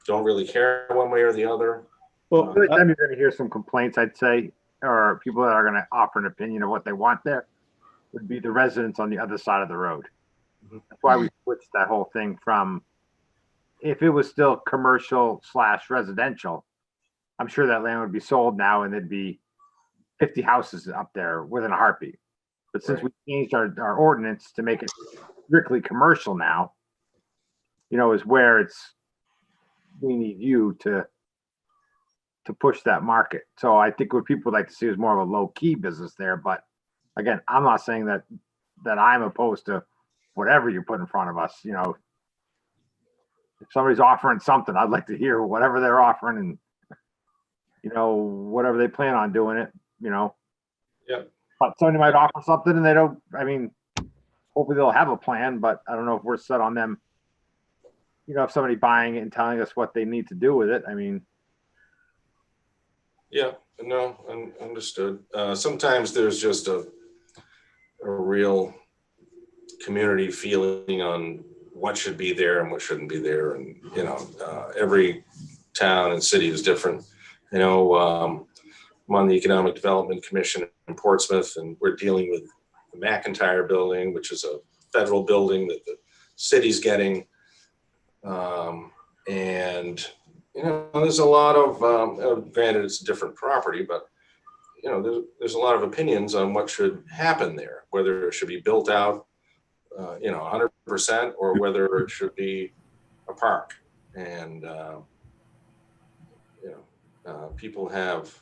don't really care one way or the other? Well, every time you're going to hear some complaints, I'd say, or people that are going to offer an opinion of what they want there, would be the residents on the other side of the road. Mhm. That's why we switched that whole thing from, if it was still commercial / residential, I'm sure that land would be sold now and there'd be 50 houses up there within a heartbeat. But since we changed our ordinance to make it strictly commercial now, is where we need you to push that market. So I think what people would like to see is more of a low key business there. But again, I'm not saying that I'm opposed to whatever you put in front of us. If somebody's offering something, I'd like to hear whatever they're offering and, whatever they plan on doing it, Yeah. But somebody might offer something and they don't, hopefully they'll have a plan, but I don't know if we're set on them. If somebody buying it and telling us what they need to do with it, Yeah, no, understood. Sometimes there's just a real community feeling on what should be there and what shouldn't be there. And, every town and city is different. I'm on the Economic Development Commission in Portsmouth, and we're dealing with the McIntyre building, which is a federal building that the city's getting. And, there's a lot of, granted it's a different property, but, there's a lot of opinions on what should happen there, whether it should be built out, 100%, or whether it should be a park. And, people have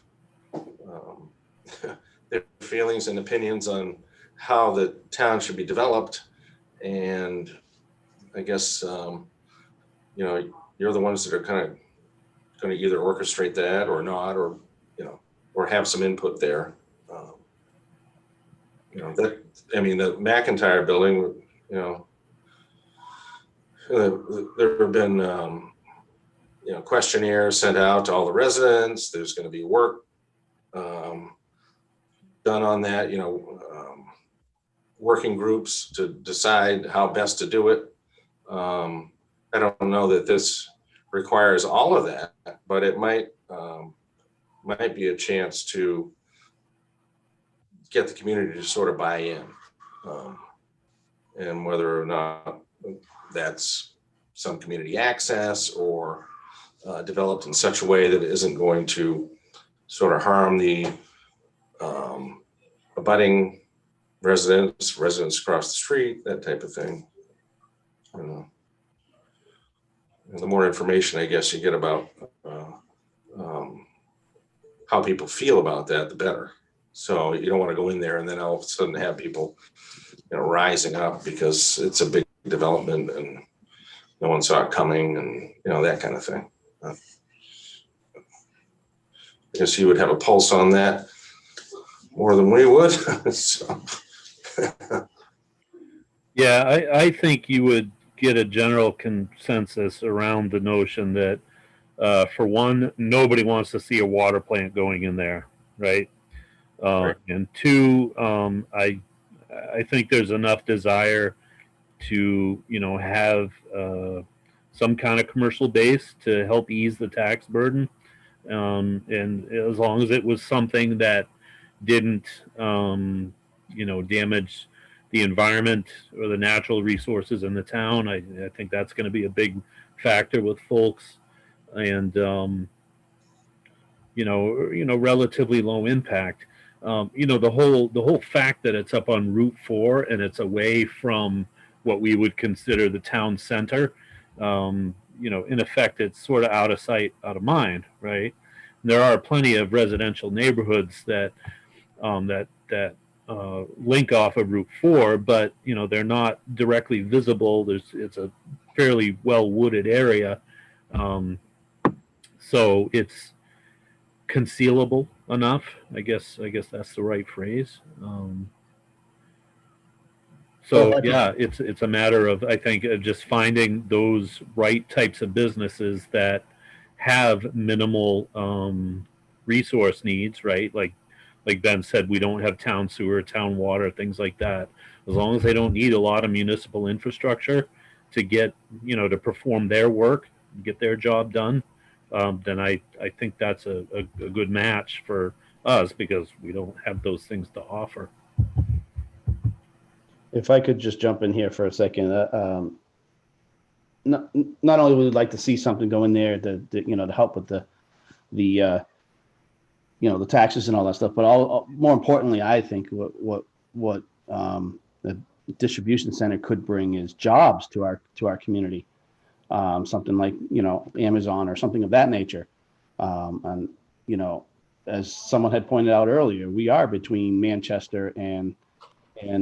their feelings and opinions on how the town should be developed. And I guess, you're the ones that are kind of going to either orchestrate that or not, or, or have some input there. The McIntyre building, there have been, questionnaires sent out to all the residents. There's going to be work done on that, working groups to decide how best to do it. I don't know that this requires all of that, but it might be a chance to get the community to sort of buy in, and whether or not that's some community access or developed in such a way that it isn't going to sort of harm the abutting residents across the street, that type of thing. And the more information, I guess, you get about how people feel about that, the better. So you don't want to go in there and then all of a sudden have people, rising up because it's a big development and no one saw it coming, and that kind of thing. I guess you would have a pulse on that more than we would. So. Yeah, I think you would get a general consensus around the notion that, for one, nobody wants to see a water plant going in there, right? Right. And two, I think there's enough desire to, have some kind of commercial base to help ease the tax burden. And as long as it was something that didn't, damage the environment or the natural resources in the town, I think that's going to be a big factor with folks. And, relatively low impact. The whole fact that it's up on Route 4 and it's away from what we would consider the town center, in effect, it's sort of out of sight, out of mind, right? There are plenty of residential neighborhoods that link off of Route 4, but they're not directly visible. It's a fairly well wooded area, so it's concealable enough. I guess that's the right phrase. So yeah, it's a matter of, I think, just finding those right types of businesses that have minimal resource needs, right? Like Ben said, we don't have town sewer, town water, things like that. As long as they don't need a lot of municipal infrastructure to get, to perform their work, get their job done, then I think that's a good match for us, because we don't have those things to offer. If I could just jump in here for a second, not only would we like to see something go in there to help with the taxes and all that stuff, but more importantly, I think what the distribution center could bring is jobs to our community. Something like Amazon or something of that nature. And as someone had pointed out earlier, we are between Manchester and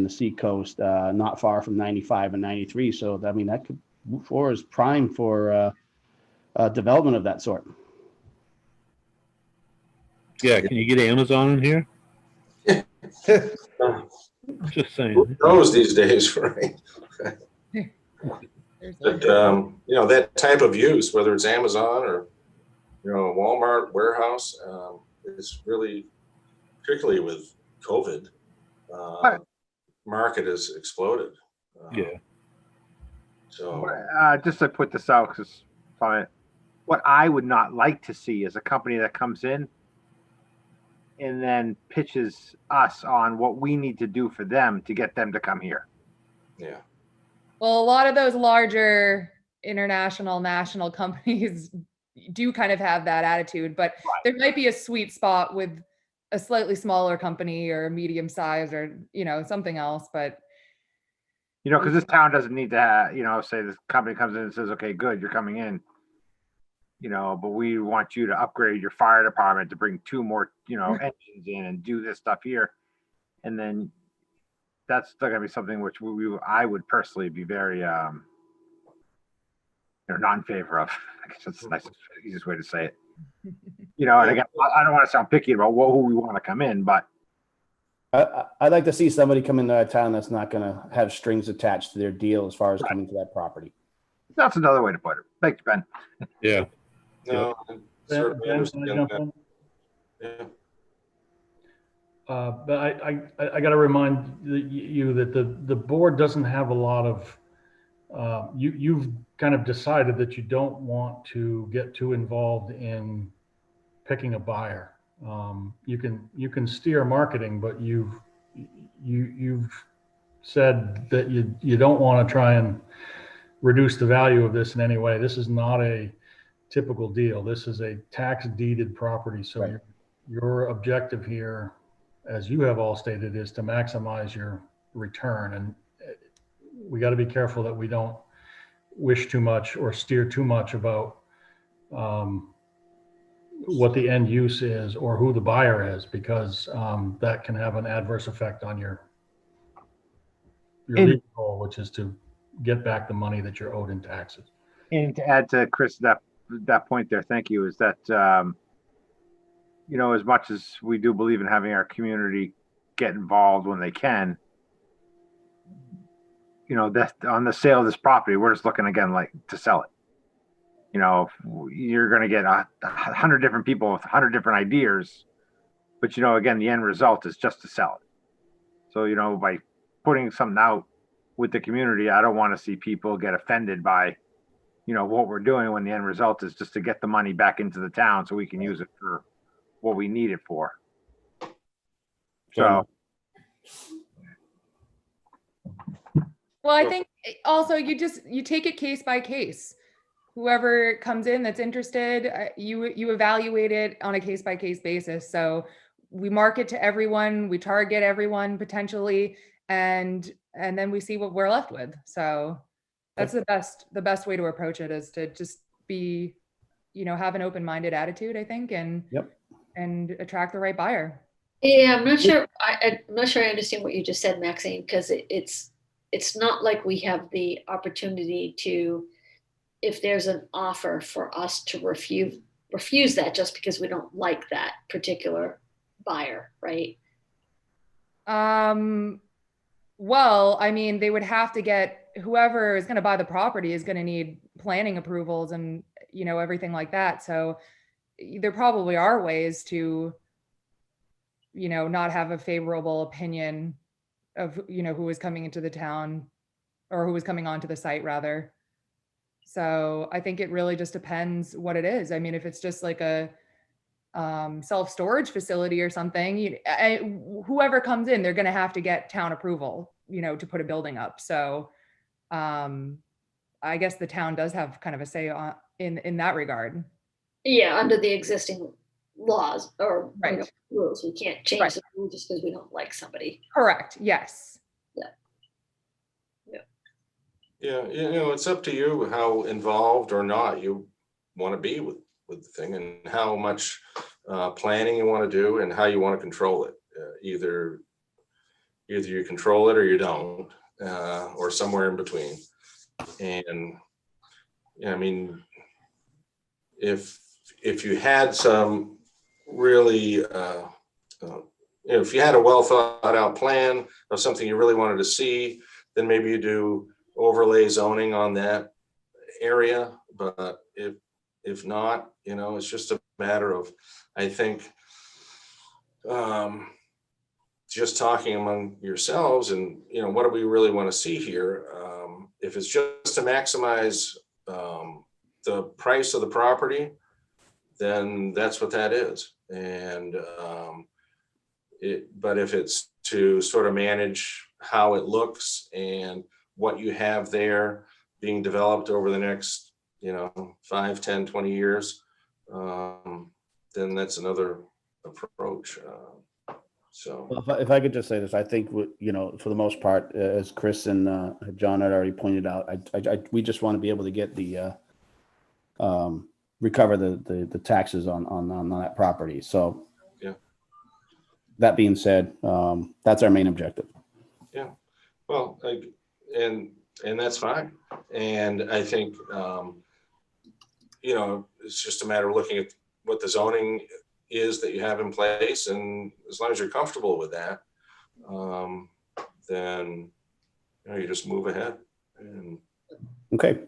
the seacoast, not far from 95 and 93. So that Route 4 is prime for development of that sort. Yeah, can you get Amazon in here? Just saying. Who knows these days, right? But that type of use, whether it's Amazon or Walmart warehouse, is really, particularly with COVID, market has exploded. Yeah. So just to put this out, because what I would not like to see is a company that comes in and then pitches us on what we need to do for them to get them to come here. Yeah. Well, a lot of those larger international, national companies do kind of have that attitude, but there might be a sweet spot with a slightly smaller company or a medium size or, something else, but. Because this town doesn't need to have, say this company comes in and says, okay, good, you're coming in, but we want you to upgrade your fire department to bring 2 more, engines in and do this stuff here. And then that's still gonna be something which I would personally be very, not in favor of. I guess that's the nicest, easiest way to say it. And again, I don't want to sound picky about who we want to come in, but I'd like to see somebody come into our town that's not going to have strings attached to their deal as far as coming to that property. That's another way to put it. Thanks, Ben. Yeah. No, I certainly Ben, can I jump understand in? that. Yeah. But I got to remind you that the board doesn't have a lot of, you've kind of decided that you don't want to get too involved in picking a buyer. You can steer marketing, but you've said that you don't want to try and reduce the value of this in any way. This is not a typical deal. This is a tax deeded property. So Right. your objective here, as you have all stated, is to maximize your return. And we got to be careful that we don't wish too much or steer too much about what the end use is or who the buyer is, because that can have an adverse effect on your legal goal, which is to get back the money that you're owed in taxes. And to add to Chris, that point there, thank you, is that, you know, as much as we do believe in having our community get involved when they can, you know, that on the sale of this property, we're just looking again, like, to sell it. You know, you're going to get 100 different people with 100 different ideas, but, you know, again, the end result is just to sell it. So, you know, by putting something out with the community, I don't want to see people get offended by, you know, what we're doing when the end result is just to get the money back into the town so we can use it for what we need it for. So, Well, I think also you take it case by case. Whoever comes in that's interested, you evaluate it on a case by case basis. So we market to everyone, we target everyone potentially, and then we see what we're left with. So that's the best way to approach it, is to just be, you know, have an open-minded attitude, I think, and attract the right buyer. Yeah, I'm not sure. I'm not sure I understand what you just said, Maxine, because it's not like we have the opportunity to, if there's an offer, for us to refuse that just because we don't like that particular buyer, right? Well, I mean, they would have to get, whoever is going to buy the property is going to need planning approvals and, you know, everything like that. So there probably are ways to, you know, not have a favorable opinion of, you know, who is coming into the town, or who is coming onto the site rather. So I think it really just depends what it is. I mean, if it's just like a self-storage facility or something, whoever comes in, they're going to have to get town approval, you know, to put a building up. So I guess the town does have kind of a say in that regard. Yeah, under the existing laws or Right. rules, we can't change the rule just because we don't like somebody. Correct. Yes. Yeah, you know, it's up to you how involved or not you want to be with the thing, and how much planning you want to do, and how you want to control it. Either you control it or you don't, or somewhere in between. And yeah, I mean, if you had some really, you know, if you had a well thought out plan of something you really wanted to see, then maybe you do overlay zoning on that area. But if not, you know, it's just a matter of, I think, just talking among yourselves, and, you know, what do we really want to see here? If it's just to maximize the price of the property, then that's what that is. And but if it's to sort of manage how it looks and what you have there being developed over the next, you know, 5, 10, 20 years, then that's another approach. So Well, if I could just say this, I think, you know, for the most part, as Chris and John had already pointed out, we just want to be able to get the recover the taxes on that property. So yeah. That being said, that's our main objective. Yeah. Well, and that's fine. And I think, you know, it's just a matter of looking at what the zoning is that you have in place. And as long as you're comfortable with that, then, you know, you just move ahead. And Okay.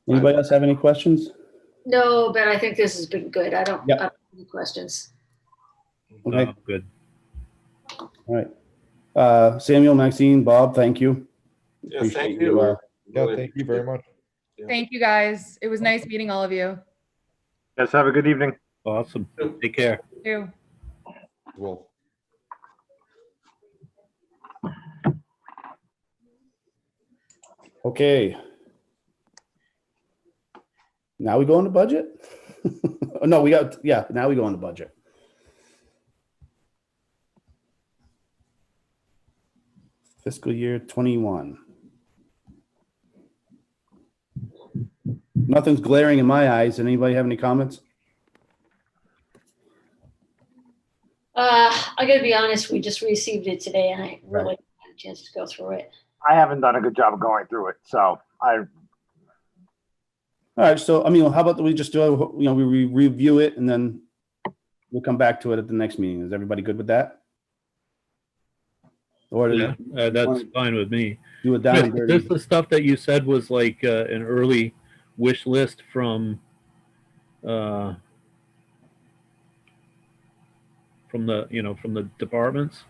Anybody else have any questions? No, but I think this has been good. I don't Yep. have any questions. Okay. Good. All right. Samuel, Maxine, Bob, thank you. Yeah, Appreciate thank you, you. Yeah, thank you very much. Thank you, guys. It was nice meeting all of you. Guys, have a good evening. Awesome. Take care. Too. Well, Okay. Now we go on the budget? Oh, no, now we go on the budget. Fiscal year 21. Nothing's glaring in my eyes. Anybody have any comments? I gotta be honest, we just received it today and I really Right. had a chance to go through it. I haven't done a good job of going through it, so All right, so I mean, how about we just do, we review it and then we'll come back to it at the next meeting. Is everybody good with that? Or do Yeah, you that's wanna fine with me. do it down and This dirty? the stuff that you said was like an early wish list from the from the departments.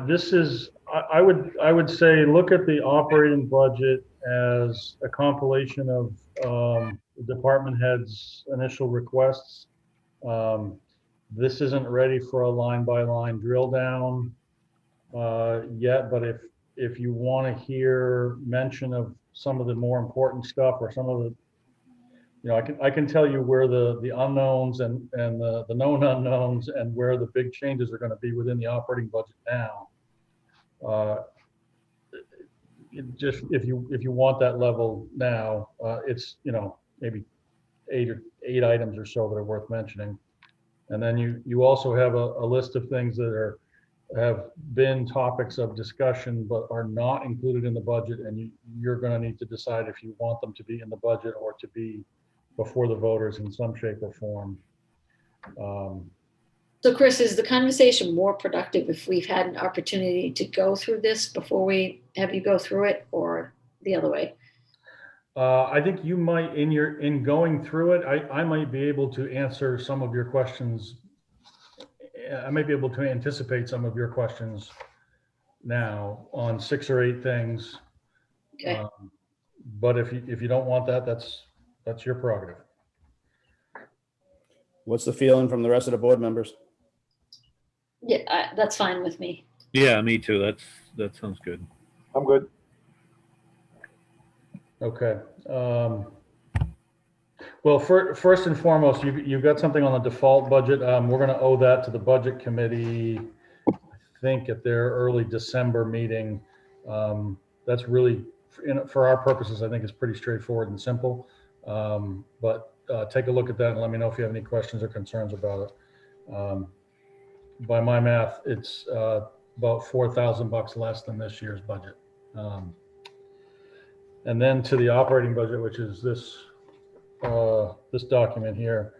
This is, I would say, look at the operating budget as a compilation of the department heads' initial requests. This isn't ready for a line-by-line drill down yet, but if you want to hear mention of some of the more important stuff or some of the, I can tell you where the unknowns and the known unknowns and where the big changes are going to be within the operating budget now. Just if you want that level now, it's maybe eight items or so that are worth mentioning, and then you also have a list of things that have been topics of discussion but are not included in the budget, and you're going to need to decide if you want them to be in the budget or to be before the voters in some shape or form. So Chris, is the conversation more productive if we've had an opportunity to go through this before we have you go through it, or the other way? I think you might, in going through it, I might be able to answer some of your questions. I might be able to anticipate some of your questions now on 6 or 8 things. Okay. But if you don't want that, that's your prerogative. What's the feeling from the rest of the board members? Yeah, that's fine with me. Yeah, me too. That sounds good. I'm good. Okay. Well, first and foremost, you've got something on the default budget. We're going to owe that to the budget committee, I think, at their early December meeting. That's really, for our purposes, I think it's pretty straightforward and simple. But take a look at that and let me know if you have any questions or concerns about it. By my math, it's about $4,000 less than this year's budget. And then to the operating budget, which is this document here,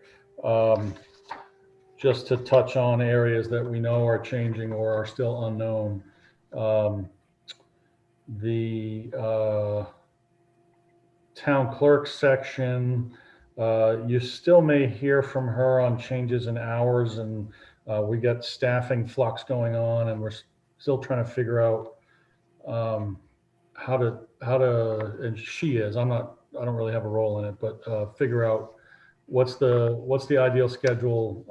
just to touch on areas that we know are changing or are still unknown. The town clerk section, you still may hear from her on changes in hours, and we got staffing flux going on, and we're still trying to figure out how to, and she is, I don't really have a role in it, but figure out what's the ideal schedule,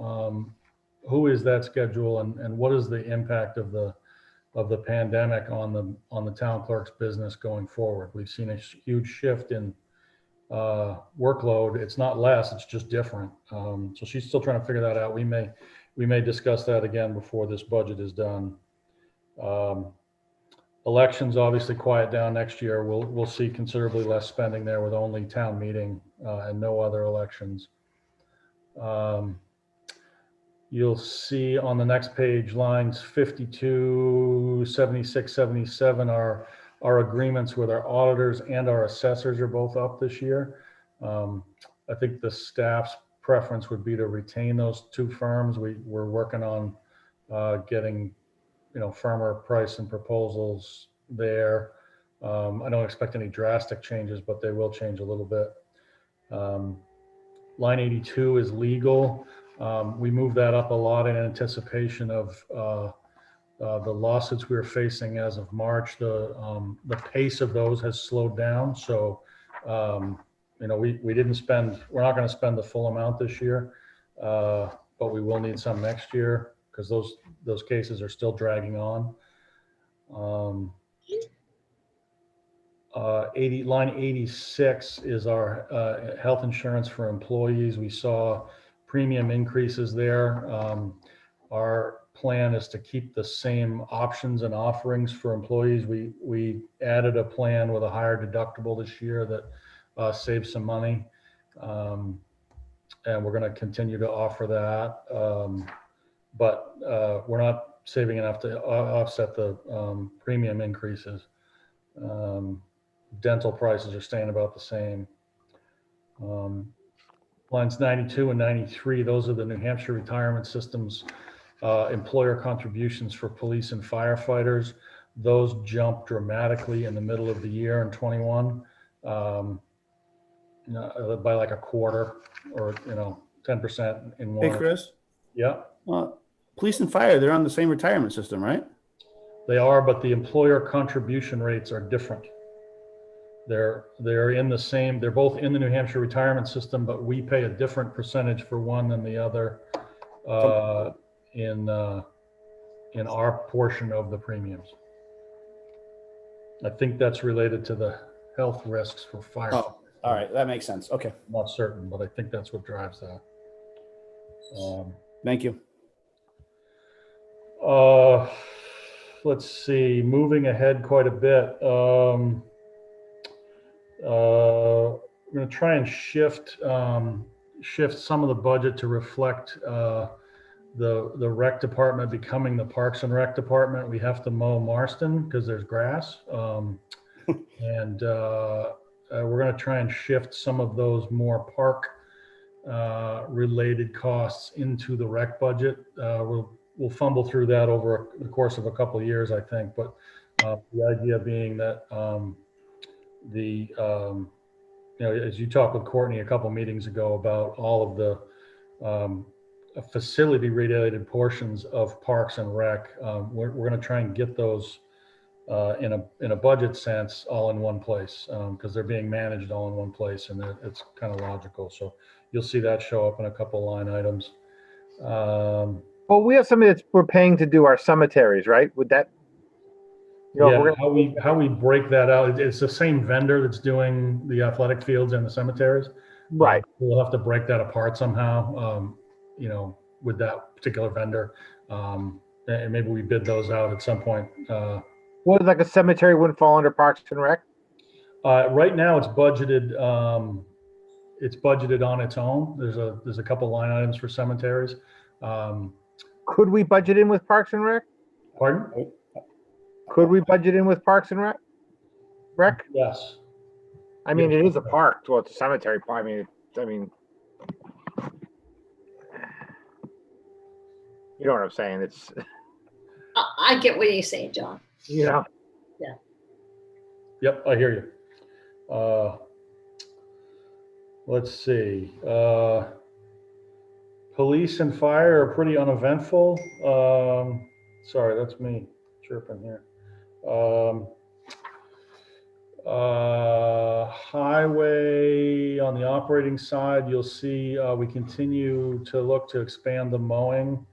who is that schedule, and what is the impact of the pandemic on the town clerk's business going forward. We've seen a huge shift in workload. It's not less, it's just different. So she's still trying to figure that out. We may discuss that again before this budget is done. Elections obviously quiet down next year. We'll see considerably less spending there with only town meeting and no other elections. You'll see on the next page, lines 52, 76, 77 are our agreements with our auditors and our assessors are both up this year. I think the staff's preference would be to retain those 2 firms. We're working on getting firmer price and proposals there. I don't expect any drastic changes, but they will change a little bit. Line 82 is legal. We moved that up a lot in anticipation of the lawsuits we were facing as of March. The pace of those has slowed down. So, you know, we're not going to spend the full amount this year, but we will need some next year because those cases are still dragging on. Line 86 is our health insurance for employees. We saw premium increases there. Our plan is to keep the same options and offerings for employees. We added a plan with a higher deductible this year that saves some money. And we're going to continue to offer that. But we're not saving enough to offset the premium increases. Dental prices are staying about the same. Lines 92 and 93, those are the New Hampshire retirement systems, employer contributions for police and firefighters. Those jumped dramatically in the middle of the year in 21, by like a quarter or, 10% in one. Hey, Chris. Yeah. Police and fire, they're on the same retirement system, right? They are, but the employer contribution rates are different. They're in the same, they're both in the New Hampshire retirement system, but we pay a different percentage for one than the other in our portion of the premiums. I think that's related to the health risks for fire. Oh, all right. That makes sense. Okay. I'm not certain, but I think that's what drives that. Thank you. Let's see, moving ahead quite a bit. We're going to try and shift some of the budget to reflect the rec department becoming the Parks and Rec department. We have to mow Marston because there's grass, and we're going to try and shift some of those more park related costs into the rec budget. We'll fumble through that over the course of a couple of years, I think. But the idea being that as you talked with Courtney a couple meetings ago about all of the facility related portions of Parks and Rec, we're going to try and get those in a budget sense all in one place because they're being managed all in one place, and it's kind of logical. So you'll see that show up in a couple line items. Well, we have somebody we're paying to do our cemeteries, right? Would that? How we break that out? It's the same vendor that's doing the athletic fields and the cemeteries. Right. We'll have to break that apart somehow. With that particular vendor, and maybe we bid those out at some point. What, like a cemetery wouldn't fall under Parks and Rec? Right now, it's budgeted. It's budgeted on its own. There's a couple line items for cemeteries. Could we budget in with Parks and Rec? Pardon? Could we budget in with Parks and Rec? Yes. I mean, it is a park. Well, it's a cemetery. I mean, you know what I'm saying? It's. I get what you're saying, John. Yeah. Yeah. Yep, I hear you. Let's see. Police and fire are pretty uneventful. Sorry, that's me chirping here. Highway on the operating side, you'll see we continue to look to expand the mowing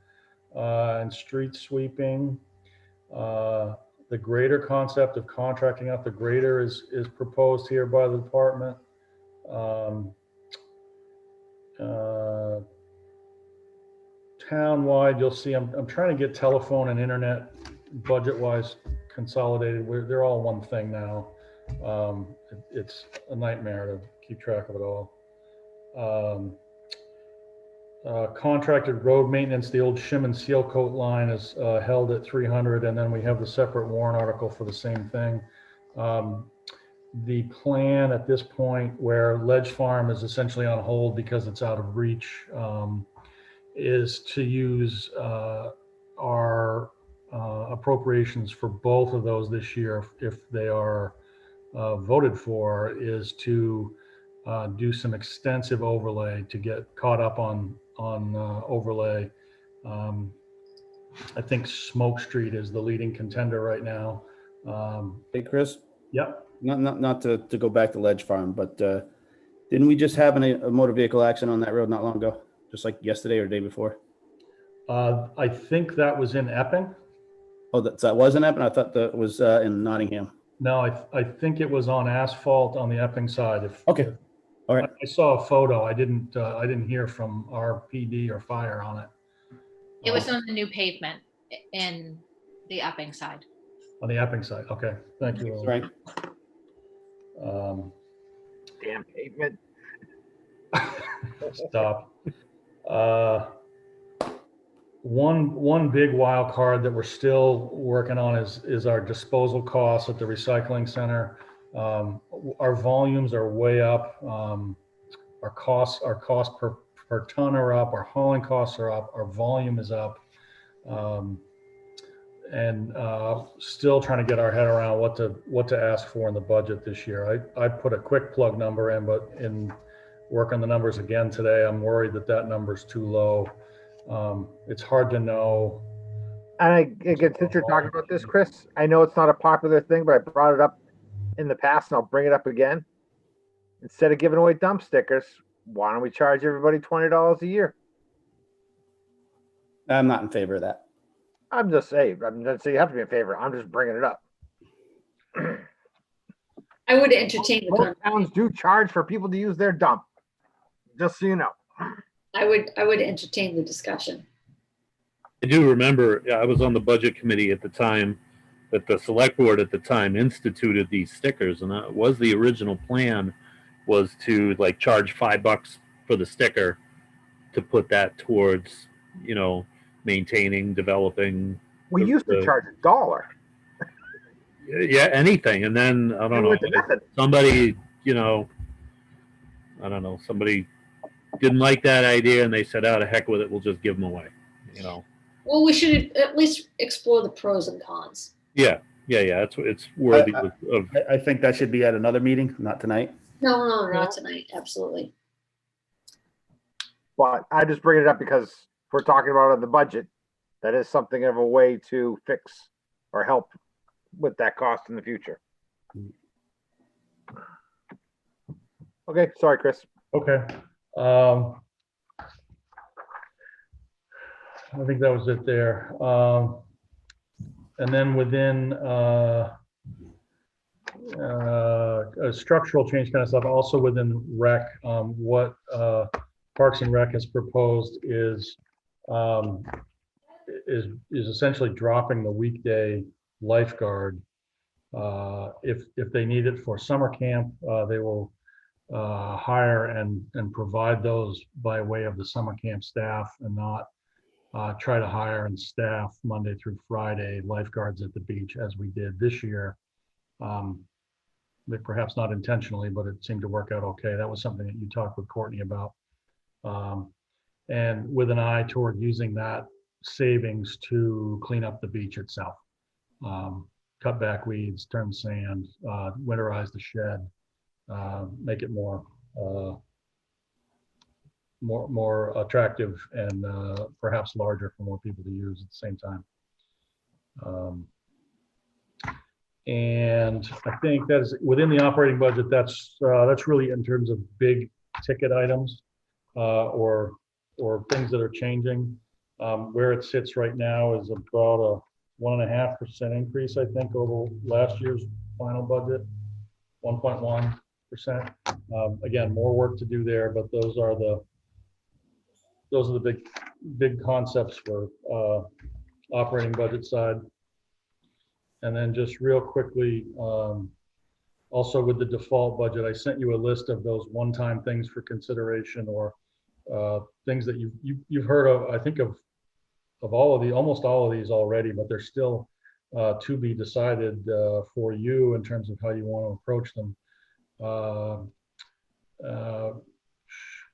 and street sweeping. The grader concept of contracting out the grader is proposed here by the department. Townwide, you'll see I'm trying to get telephone and internet budget-wise consolidated. They're all one thing now. It's a nightmare to keep track of it all. Contracted road maintenance, the old shim and seal coat line is held at 300, and then we have the separate warrant article for the same thing. The plan at this point, where Ledge Farm is essentially on hold because it's out of reach, is to use our appropriations for both of those this year if they are voted for is to do some extensive overlay to get caught up on overlay. I think Smoke Street is the leading contender right now. Hey, Chris, Yep. not to go back to Ledge Farm, but didn't we just have a motor vehicle accident on that road not long ago? Just like yesterday or the day before? I think that was in Epping. Oh, that wasn't Epping? I thought that was in Nottingham. No, I think it was on asphalt on the Epping side. Okay. All right. I saw a photo. I didn't hear from our PD or fire on it. It was on the new pavement in the Upping side. On the Epping side. Okay. Thank you. Right. Damn pavement. Stop. One big wild card that we're still working on is our disposal costs at the recycling center. Our volumes are way up. Our costs per ton are up. Our hauling costs are up. Our volume is up. And still trying to get our head around what to ask for in the budget this year. I put a quick plug number in, but in working the numbers again today, I'm worried that number's too low. It's hard to know. And again, since you're talking about this, Chris, I know it's not a popular thing, but I brought it up in the past and I'll bring it up again. Instead of giving away dump stickers, why don't we charge everybody $20 a year? I'm not in favor of that. I'm just saying you have to be in favor. I'm just bringing it up. I would entertain the Most towns do charge for people to use their dump. Just so you know. I would entertain the discussion. I do remember I was on the budget committee at the time that the select board at the time instituted these stickers, and that was the original plan, was to like charge $5 for the sticker to put that towards, maintaining, developing. We used to charge $1. Yeah, anything. And then I don't know, somebody, somebody didn't like that idea and they said, "Oh, the heck with it, we'll just give them away." Well, we should at least explore the pros and cons. Yeah. It's worthy of. I think that should be at another meeting, not tonight. No, not tonight. Absolutely. But I just bring it up because if we're talking about it in the budget, that is something of a way to fix or help with that cost in the future. Okay, sorry, Chris. Okay. I think that was it there. And then within a structural change kind of stuff, also within rec, what Parks and Rec has proposed is essentially dropping the weekday lifeguard. If they need it for summer camp, they will hire and provide those by way of the summer camp staff, and not try to hire and staff Monday through Friday lifeguards at the beach as we did this year. Perhaps not intentionally, but it seemed to work out okay. That was something that you talked with Courtney about. And with an eye toward using that savings to clean up the beach itself. Cut back weeds, turn sand, winterize the shed, make it more attractive and perhaps larger for more people to use at the same time. And I think that is within the operating budget. That's really in terms of big ticket items or things that are changing. Where it sits right now is about a 1.5% increase, I think, over last year's final budget, 1.1%. Again, more work to do there, but those are the big concepts for operating budget side. And then just real quickly, also with the default budget, I sent you a list of those one-time things for consideration, or things that you've heard of. I think of almost all of these already, but they're still to be decided for you in terms of how you want to approach them.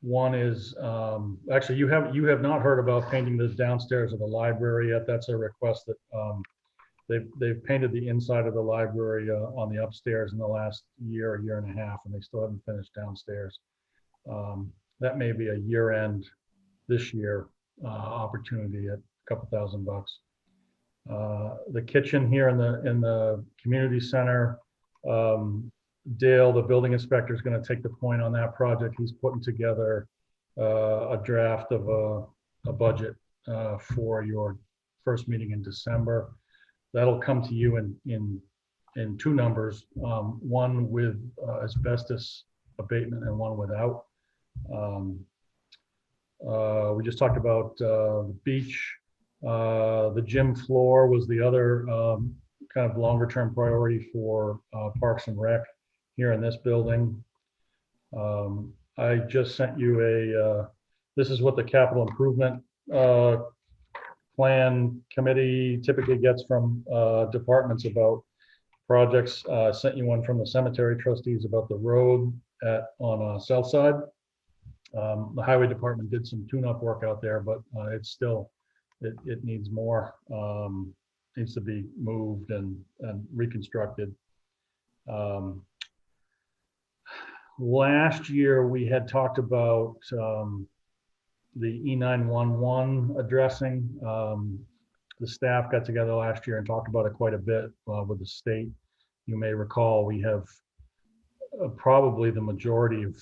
One is actually you have not heard about painting the downstairs of the library yet. That's a request that They've painted the inside of the library on the upstairs in the last year and a half, and they still haven't finished downstairs. That may be a year-end this year opportunity at a couple $1,000. The kitchen here in the community center, Dale, the building inspector, is going to take the point on that project. He's putting together a draft of a budget for your first meeting in December. That'll come to you in two numbers, one with asbestos abatement and one without. We just talked about the beach. The gym floor was the other kind of longer term priority for Parks and Rec here in this building. I just sent you this is what the capital improvement plan committee typically gets from departments about projects. Sent you one from the cemetery trustees about the road on South Side. The highway department did some tune-up work out there, but it's still, it needs more, needs to be moved and reconstructed. Last year, we had talked about the E911 addressing. The staff got together last year and talked about it quite a bit with the state. You may recall we have probably the majority of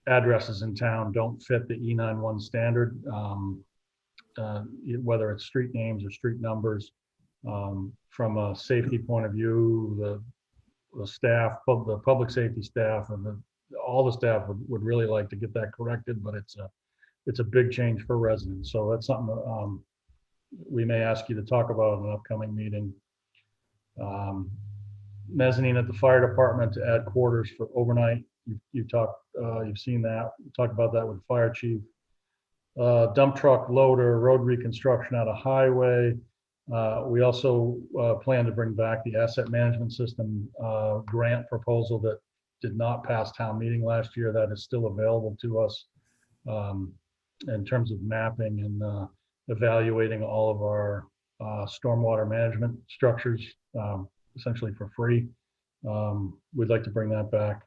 addresses in town don't fit the E911 standard, whether it's street names or street numbers. From a safety point of view, the staff, the public safety staff, and all the staff would really like to get that corrected, but it's a big change for residents. So that's something we may ask you to talk about in an upcoming meeting. Mezzanine at the fire department to add quarters for overnight. You've seen that. We talked about that with the fire chief. Dump truck loader, road reconstruction out of highway. We also plan to bring back the asset management system grant proposal that did not pass town meeting last year. That is still available to us in terms of mapping and evaluating all of our stormwater management structures, essentially for free. We'd like to bring that back.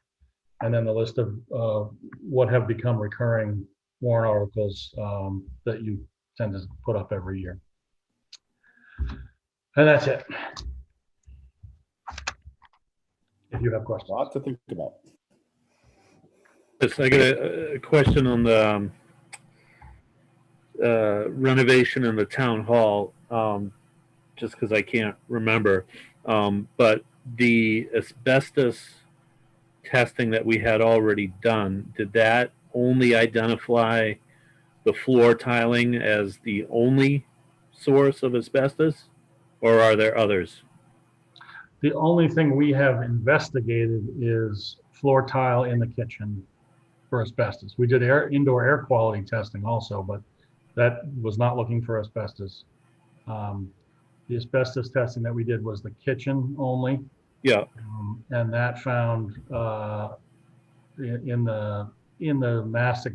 And then the list of what have become recurring warrant articles that you tend to put up every year. And that's it. If you have questions. Lots to think about. Yes, I got a question on the renovation in the town hall, just because I can't remember. But the asbestos testing that we had already done, did that only identify the floor tiling as the only source of asbestos, or are there others? The only thing we have investigated is floor tile in the kitchen for asbestos. We did indoor air quality testing also, but that was not looking for asbestos. The asbestos testing that we did was the kitchen only. Yeah. And that found in the mastic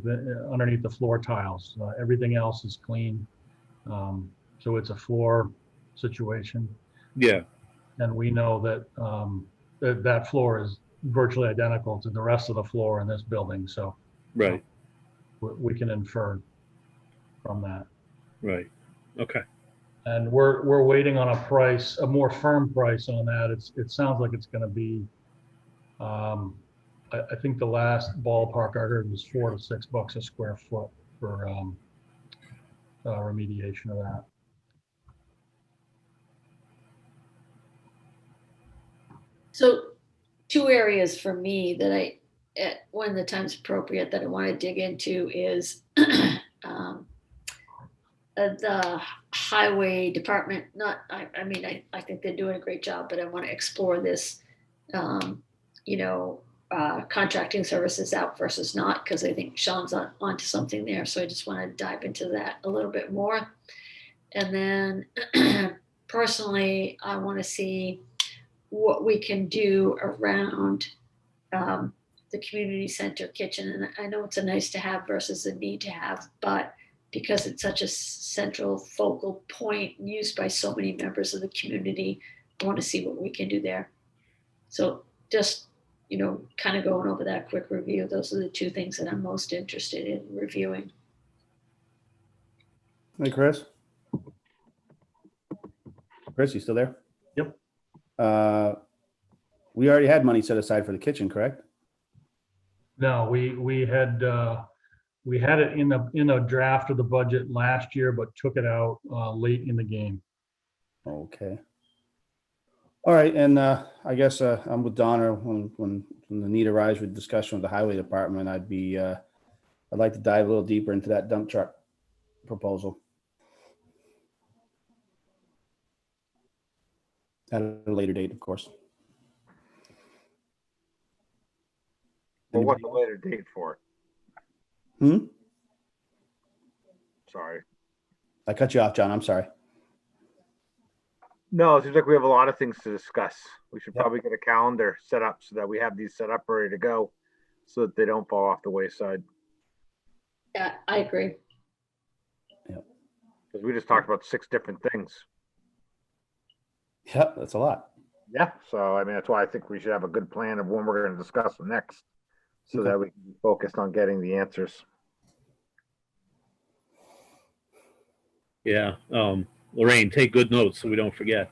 underneath the floor tiles. Everything else is clean. So it's a floor situation. Yeah. And we know that that floor is virtually identical to the rest of the floor in this building. So right, we can infer from that. Right. Okay. And we're waiting on a price, a more firm price on that. It sounds like it's going to be. I think the last ballpark I heard was $4 to $6 a square foot for remediation of that. So 2 areas for me that when the time's appropriate, that I want to dig into is the highway department. I mean, I think they're doing a great job, but I want to explore this, contracting services out versus not, because I think Sean's onto something there. So I just want to dive into that a little bit more. And then personally, I want to see what we can do around the community center kitchen. And I know it's a nice to have versus a need to have, but because it's such a central focal point used by so many members of the community. I want to see what we can do there. So just, kind of going over that quick review. Those are the two things that I'm most interested in reviewing. Hey, Chris? Chris, you still there? Yep. We already had money set aside for the kitchen, correct? No, we had it in a draft of the budget last year, but took it out late in the game. Okay. All right, and I guess I'm with Donna when the need arises with discussion with the highway department. I'd like to dive a little deeper into that dump truck proposal at a later date, of course. Well, what's the later date for? Sorry. I cut you off, John. I'm sorry. No, it seems like we have a lot of things to discuss. We should Yep. probably get a calendar set up so that we have these set up ready to go so that they don't fall off the wayside. Yeah, I agree. Because we just talked about 6 different things. Yep, that's a lot. Yeah. So, I mean, that's why I think we should have a good plan of when we're going to discuss them next so Okay. that we can be focused on getting the answers. Yeah. Lorraine, take good notes so we don't forget.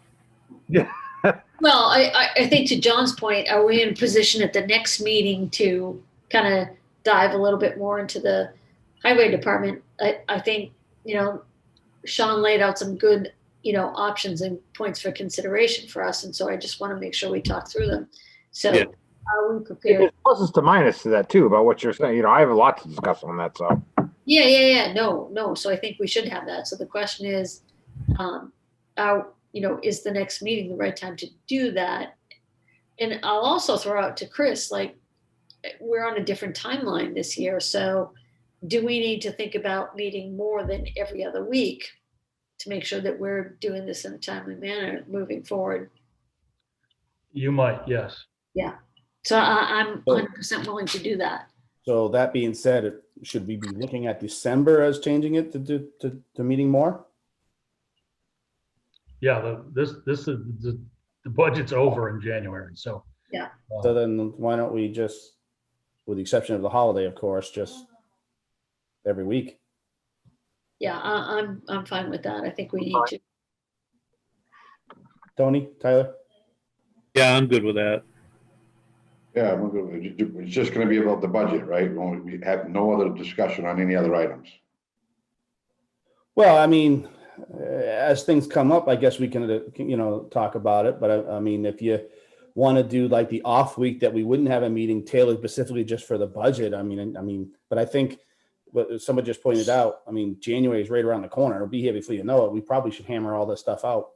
Yeah. Well, I think to John's point, are we in position at the next meeting to kind of dive a little bit more into the highway department? I think, Sean laid out some good, options and points for consideration for us. And so I just want to make sure we talk through them. So Yeah. are we prepared? There's pluses to minus to that too about what you're saying. I have a lot to discuss on that. So Yeah. No. So I think we should have that. So the question is, is the next meeting the right time to do that? And I'll also throw out to Chris, like, we're on a different timeline this year. So do we need to think about meeting more than every other week to make sure that we're doing this in a timely manner moving forward? You might, yes. Yeah. So I'm 100% willing to do that. So that being said, should we be looking at December as changing it to meeting more? Yeah, this is the budget's over in January, so. Yeah. So then why don't we just, with the exception of the holiday, of course, just every week? Yeah, I'm fine with that. I think we need to. Tony, Tyler? Yeah, I'm good with that. Yeah, we're good. It's just gonna be about the budget, right? We have no other discussion on any other items. Well, I mean, as things come up, I guess we can, talk about it. But I mean, if you want to do like the off week that we wouldn't have a meeting tailored specifically just for the budget, but I think what someone just pointed out, I mean, January is right around the corner. It'll be here before you know it. We probably should hammer all this stuff out,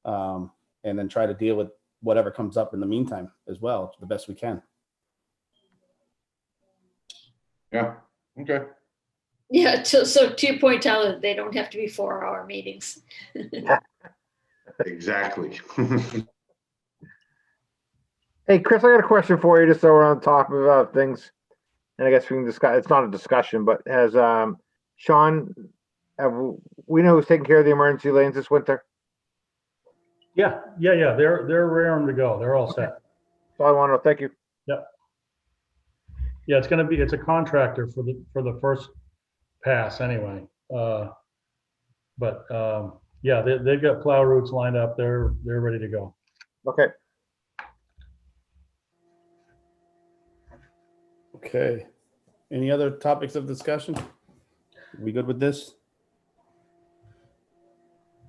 and then try to deal with whatever comes up in the meantime as well, to the best we can. Yeah, okay. Yeah. So to your point, Tyler, they don't have to be 4-hour meetings. Exactly. hey, Chris, I got a question for you just so we're on top of things. And I guess we can discuss, it's not a discussion, but has Sean, we know who's taking care of the emergency lanes this winter? Yeah. They're raring to go. They're all set. That's all I want to know. Thank you. Yep. Yeah, it's a contractor for the first pass anyway. But yeah, they've got plow routes lined up. They're ready to go. Okay. Okay. Any other topics of discussion? We good with this?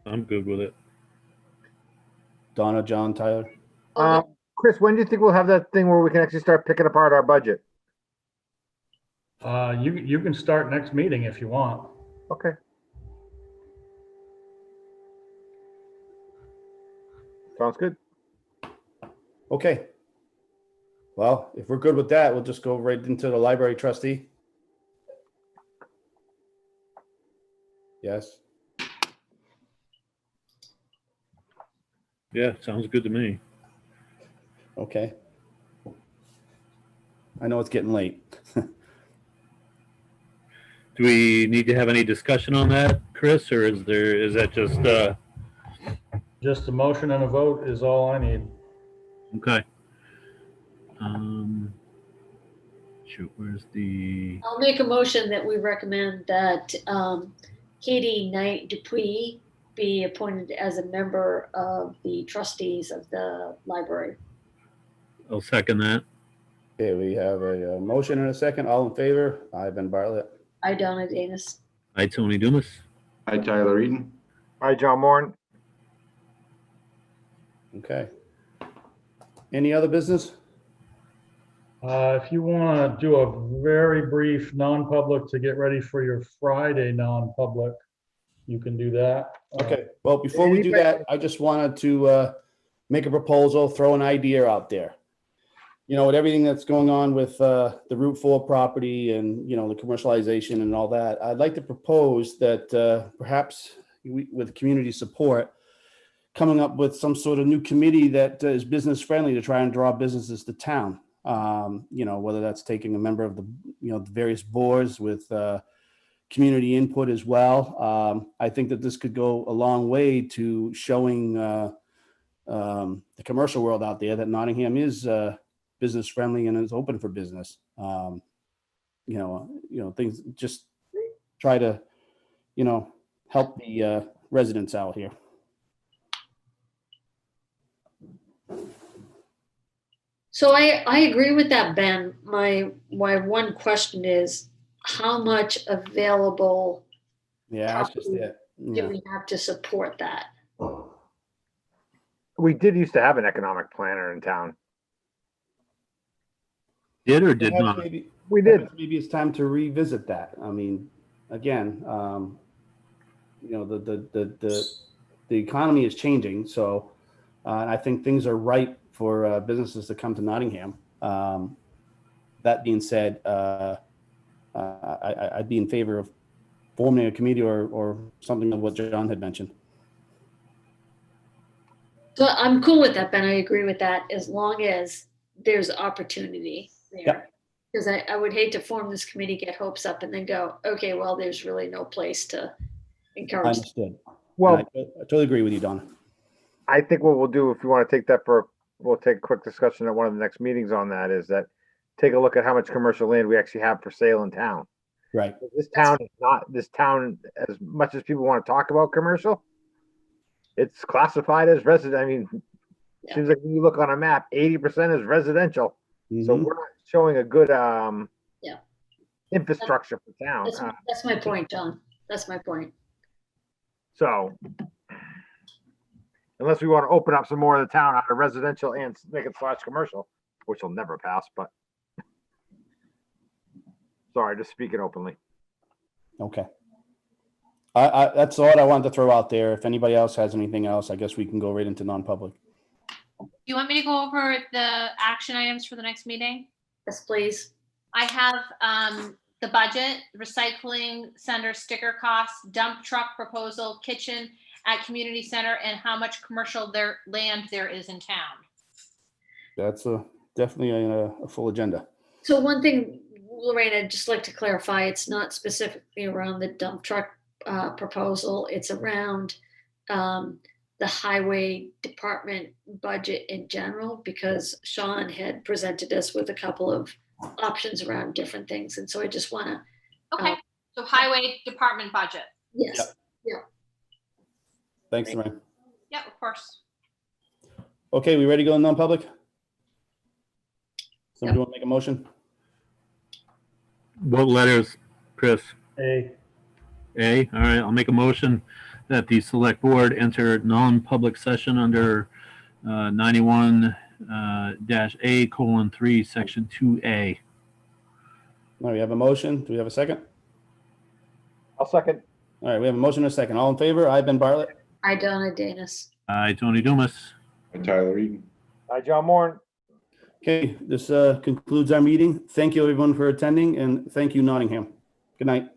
I'm good with it. Donna, John, Tyler? Chris, when do you think we'll have that thing where we can actually start picking apart our budget? You can start next meeting if you want. Okay. Sounds good. Okay. Well, if we're good with that, we'll just go right into the library trustee. Yes. Yeah, sounds good to me. Okay. I know it's getting late. Do we need to have any discussion on that, Chris, or is that just, Just a motion and a vote is all I need. okay. Shoot, where's the, I'll make a motion that we recommend that Katie Knight Dupuy be appointed as a member of the trustees of the library. I'll second that. Okay, we have a motion and a second. All in favor? Aye, Ben Bartlett. I, Donna Danus. Hi, Tony Dumas. Hi, Tyler Eden. Hi, John Moore. Okay. Any other business? If you want to do a very brief non-public to get ready for your Friday non-public, you can do that. Okay, well, before we do that, I just wanted to make a proposal, throw an idea out there. You know, with everything that's going on with the Route 4 property and, you know, the commercialization and all that, I'd like to propose that perhaps with community support, coming up with some sort of new committee that is business friendly to try and draw businesses to town. You know, whether that's taking a member of the, you know, the various boards with community input as well. I think that this could go a long way to showing the commercial world out there that Nottingham is business friendly and is open for business. You know, things just try to, you know, help the residents out here. So I agree with that, Ben. My one question is, how much available Yeah, that's just it. do Yeah. we have to support that? We did used to have an economic planner in town. Did or did Perhaps not? maybe- We did. perhaps maybe it's time to revisit that. I mean, again, you know, the economy is changing, so and I think things are ripe for businesses to come to Nottingham. That being said, I'd be in favor of forming a committee or something of what John had mentioned. So I'm cool with that, Ben. I agree with that as long as there's opportunity there. Yep. Because I would hate to form this committee, get hopes up, and then go, okay, well, there's really no place to encourage. Understood. Well, I totally agree with you, Donna. I think what we'll do, if you want to take that we'll take a quick discussion at one of the next meetings on that, is that take a look at how much commercial land we actually have for sale in town. Right. This town, as much as people want to talk about commercial, it's classified as resident. I mean, Yeah. seems like when you look on a map, 80% is residential. So Mhm. we're not showing a good Yeah. infrastructure for town. That's my point, John. That's my point. So unless we want to open up some more of the town out of residential and make it / commercial, which will never pass, but sorry, just speaking openly. Okay. That's all I wanted to throw out there. If anybody else has anything else, I guess we can go right into non-public. Do you want me to go over the action items for the next meeting? Yes, please. I have the budget, recycling center sticker costs, dump truck proposal, kitchen at community center, and how much commercial land there is in town. That's definitely a full agenda. So one thing, Lorraine, I'd just like to clarify, it's not specifically around the dump truck proposal. It's around the highway department budget in general, because Sean had presented us with a couple of options around different things. And so I just want to. Okay, so highway department budget. Yes. Thanks, Lorraine. Yeah, of course. Okay, we ready to go in non-public? Somebody want to make a motion? What letters, Chris? A, A, all right, I'll make a motion that the select board enter non-public session under 91-A:3, section 2A. All right, we have a motion. Do we have a second? I'll second. All right, we have a motion and a second. All in favor? Aye, Ben Bartlett. I, Donna Danus. Hi, Tony Dumas. Hi, Tyler Eden. Hi, John Moore. Okay, this concludes our meeting. Thank you, everyone, for attending, and thank you, Nottingham. Good night.